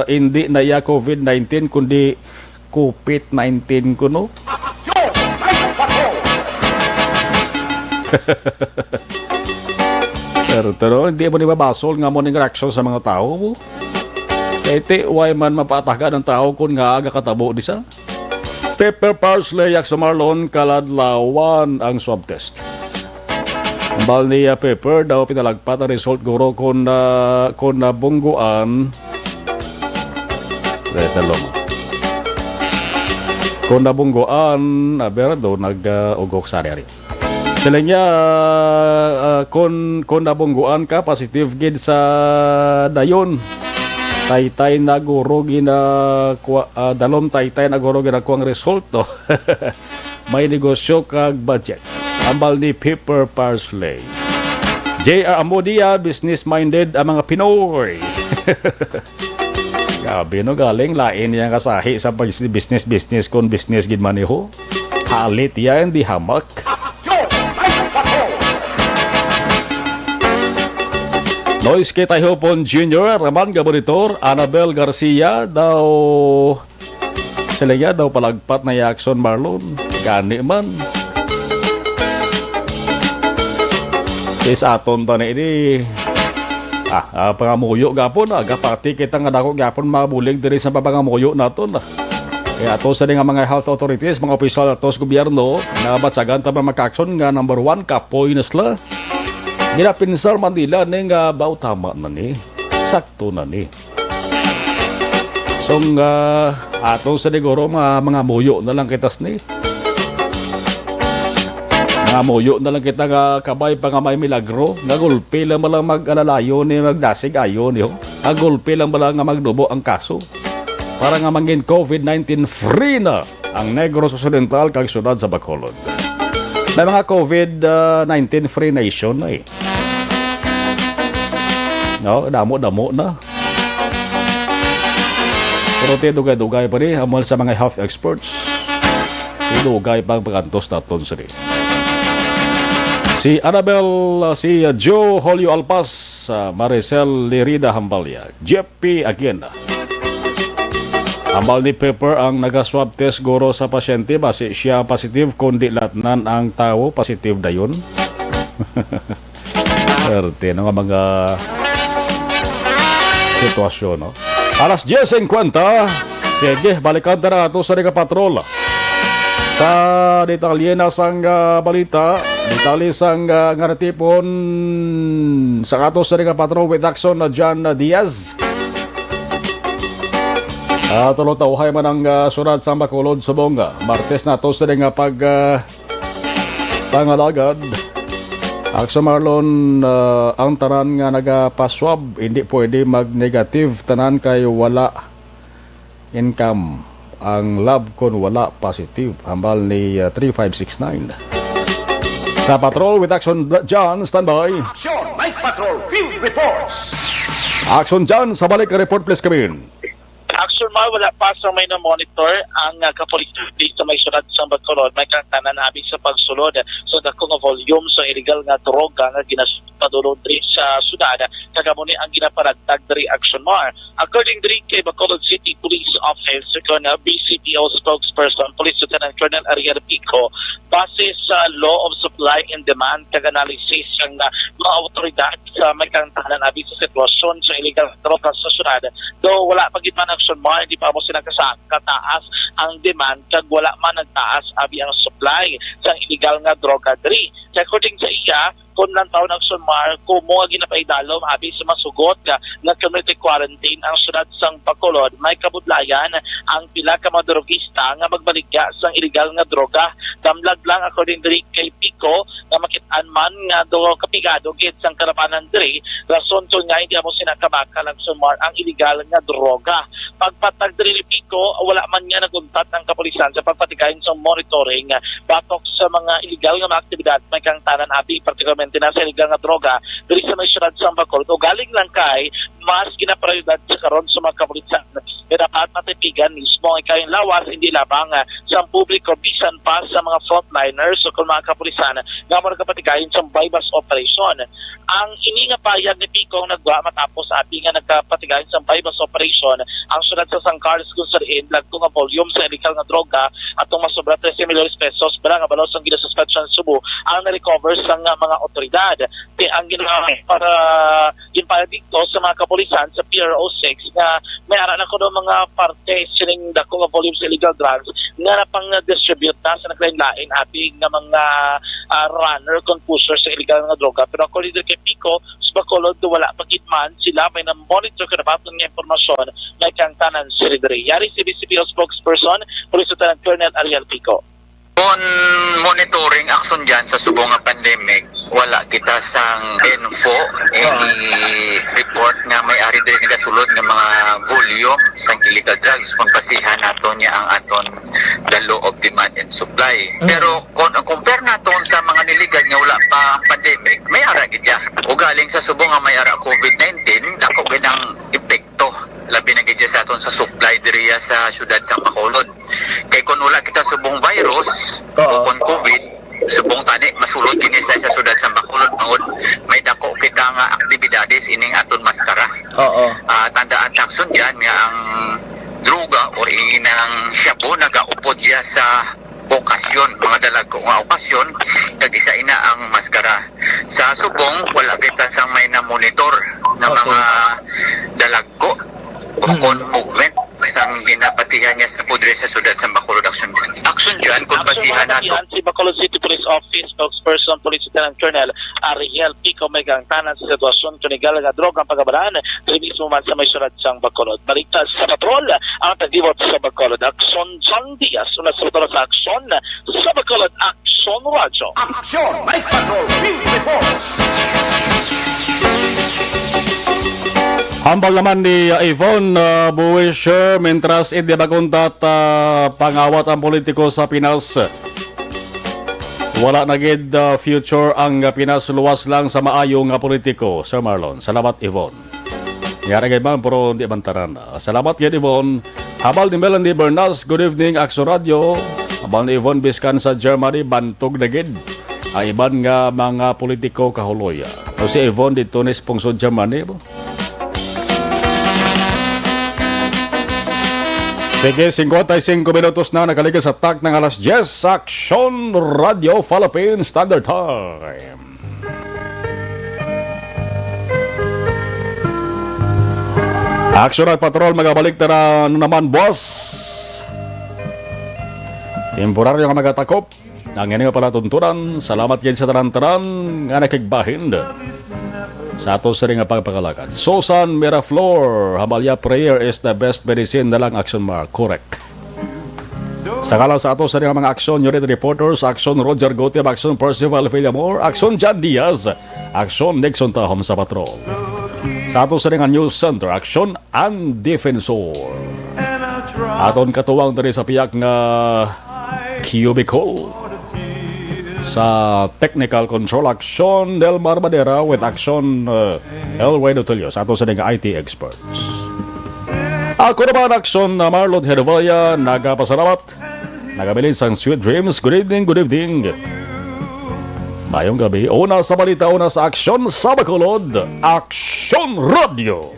Hindi na ya COVID-19, kundi COVID-19 kuno. Pero hindi mo nibabasol nga mo ng reaksyon sa mga tao mo. Iti, why man mapataga ng tao kung nga aga katabo di sa? Pepper Parsley, Action Marlon, kaladlawan ang swab test. Ambal ni Pepper daw pinalagpat ang result guro kung nabungguan. Rest na long. Kung nabungguan, berdo nag-ugok sari-ari. Sila niya, kung nabungguan ka, positive gid sa dayon. Taytay na guro dalom taytay na guro ginakuha ang result. No? May negosyo kag budget. Ambal ni Pepper Parsley. J.R. Amodia, business-minded ang mga Pinoy. Gabi no, galing lain yang kasahi sa business kon business gid maniho. Halit yan di hamak. Lois K. Taihopon Jr., Raman Gabonitor, Annabel Garcia daw sila daw palagpat na Jackson Marlon. Gani man. Sa aton pa na ini pangamuyo gapon agapati kita nga dako gapon mabulig diri sa papangamuyo naton. Kaya ato sa nga mga health authorities, mga opisyal ato sa gobyerno na batsagan ta makakson nga number 1 kapoy na sila. Ginapinsar Manila ni nga baw tama na ni. Sakto na ni. So ato sa diguro mga muyo na lang kitas ni. Nga muyo na lang kita nga kabay pa nga may milagro. Nga gulpi lang ba lang mag-alalayo ni magdasig ayo niyo. Nga gulpi lang ba lang nga magdubo ang kaso. Para nga mangin COVID-19 free na ang Negros Occidental kag syudad sa Bacolod. May mga COVID-19 free nation na eh. No, damo-damo na. Pero dugay-dugay pa rin amal sa mga health experts. Dugay pang pagkantos naton sa rin. Si Annabel, si Joe Holio Alpas, Maricel Lerida Hambalya, Jeff P. Aguienda. Ambal ni Pepper ang naga-swab test guro sa pasyente base siya positive kundi latnan ang tao positive dayon. Erte nga mga sitwasyon, no? Alas 10:50, sige, balikan na nato sa patrol. Sa detalye na sang balita, detalye sang ngaratipon sa ato sa patrol with action na John Diaz. Tulong-tauhay man ang surat sa Bacolod, Subong. Martes na to sa nga pangalagad. Aksa Marlon, ang tanan nga nagapaswab, hindi pwede mag-negative. Tanan kayo wala income. Ang lab kon wala positive. Hambal ni 3569. Sa patrol with action, John, standby. Action! Night Patrol! Field reports! Action, John, sa balik report please kami. Action ma, wala pa sa may na-monitor ang kapolisan dito may sunod sa Bacolod. May kantanan habig sa pagsulod. So, dako nga volume sa illegal nga droga nga ginaspadulod rin sa syudad. Kagamuni ang ginaparagtag diri action mo. According diri kay Bacolod City Police Office, kon BCPO spokesperson, Police Lieutenant Colonel Ariel Pico, base sa law of supply and demand, kag-analysis ang mga autoridad sa may kantanan habig sa sitwasyon sa illegal droga sa syudad. Though wala pagit man action mo, hindi pa mo kataas ang demand kag wala man nagtaas abi ang supply sa illegal nga droga diri. Kaya according sa iya, kung lang taon ang sunmar, kung mga ginapaidalom, habi sa masugot na community quarantine ang syudad sang Bacolod, may kabudlayan ang pila ka mga drogista nga magbaligya sang illegal nga droga. Damlag lang according diri kay Pico na makitaan man nga do kapigado gid sang karapanan diri, rason to nga hindi mo sinakabakal ang sunmar ang illegal nga droga. Pagpatag diri ni Pico, wala man niya naguntat ang kapulisan sa pagpatigayon sa monitoring batok sa mga illegal nga mga aktibidad may kang tanan abi particularly nasa illegal nga droga diri sa may syudad sa Bacolod o galing lang kay mas ginaprioridad sa karon sa mga kapulisan na dapat matipigan mismo ay kayong lawas hindi labang sa publiko bisan pa sa mga frontliners o kung mga kapulisan nga mo nagkapatigayon sa bypass operation. Ang ini nga payag ni Pico nagwa matapos abi nga nagkapatigayon sa bypass operation ang syudad sa San Carlos kung sariin lagto nga volume sa illegal nga droga atong masobra 13 milyon pesos bara nga balos ang ginasuspect sa Subo ang na-recover sa mga otoridad. Kaya ang ginawa para dito sa mga kapulisan sa PRO 6 na may ara na ko ng mga parte sining dako nga volume sa illegal drugs nga napang distribute na sa naglain-lain ating nga mga runner kon pusher sa illegal nga droga. Pero according to kay Pico, sa Bacolod wala pagitman sila may na-monitor ka na batong nga impormasyon na kang tanan si Ridre. Yari si BCPO spokesperson, Police Lieutenant Colonel Ariel Pico. On monitoring action dyan sa subong nga pandemic, wala kita sang info, report nga may ari diri nga sulod nga mga volume sang illegal drugs kung pasihan nato niya ang aton the law of demand and supply. Pero kung compare naton sa mga niligan nga wala pa ang pandemic, may ara gid ya. O galing sa subong nga may ara COVID-19, dako gid ang epekto labi na gid sa aton sa supply diriya sa syudad sa Bacolod. Kay kung wala kita subong virus o kung COVID, subong tani masulod kini sa syudad sa Bacolod mangod may dako kita nga aktibidades ining aton maskara. Tandaan takson diyan nga ang droga or inang shabu nagaupod ya sa okasyon, mga dalago nga okasyon kag isa ina ang maskara. Sa subong wala kita sang may na monitor na mga dalago kung movement sang ginapatihan niya sa pudre sa syudad sa Bacolod action dyan kung pasihan nato. Si Bacolod City Police Office spokesperson Police Lieutenant Colonel Ariel Pico may tanan sa sitwasyon kanigal nga droga ang pagabalaan service mo man sa may syudad sang Bacolod. Baliktad sa patrol ang tagdiwot sa Bacolod. Aksyon John Diaz una sa sa aksyon sa Bacolod Aksyon Radio. Action! Night Patrol Field Reports! Hambal naman ni Yvonne Buwisher mentras hindi baguntat pangawat ang politiko sa Pinas. Wala na gid future ang Pinas, luwas lang sa maayong politiko. Sir Marlon, salamat Yvonne. Ngara gid man pero hindi bantaran. Salamat gid Yvonne. Habal ni Melanie Bernas, good evening Action Radio. Habal ni Yvonne Biscan sa Germany, bantog na gid ang iban nga mga politiko kahuloy. O si Yvonne dito ni sponsor Germany. Sige, 55 minutos na nakaligas sa tak ng alas 10 Action Radio Philippine Standard Time. Action at Patrol, magabalik na naman, boss. Temporaryo nga magatakop. Ang nga pala tuntunan. Salamat yan sa taran-taran nga nakigbahin. Sa ato sa rin nga pagpakalakan. Susan Miraflor, Hamalya prayer is the best medicine na lang Action Mark. Correct. Sa kalaw sa ato sa rin nga mga Action Unit Reporters, Action Roger Gotiab, Action Percival Villamor, Action John Diaz, Action Nixon Tahom sa Patrol. Sa ato sa rin nga News Center, Action and Defensor. Aton katuwang tari sa piyak nga Cubicle. Sa Technical Control, Action Delmar Madera with Action Elway Notilio sa ato sa nga IT experts. Ako naman Action Marlon Hervaya, nagapasalamat. Nagabilin sang Sweet Dreams. Good evening, good evening. Mayong gabi, una sa balita, una sa Action sa Bacolod, Action Radio.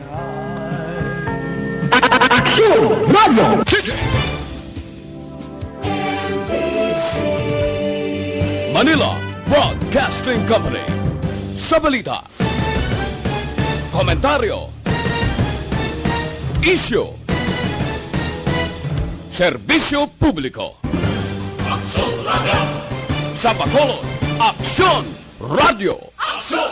Action Radio! Manila Broadcasting Company. Sa balita, komentaryo, isyu, serbisyo publiko. Aksyon Radio. Sa Bacolod, Aksyon Radio. Aksyon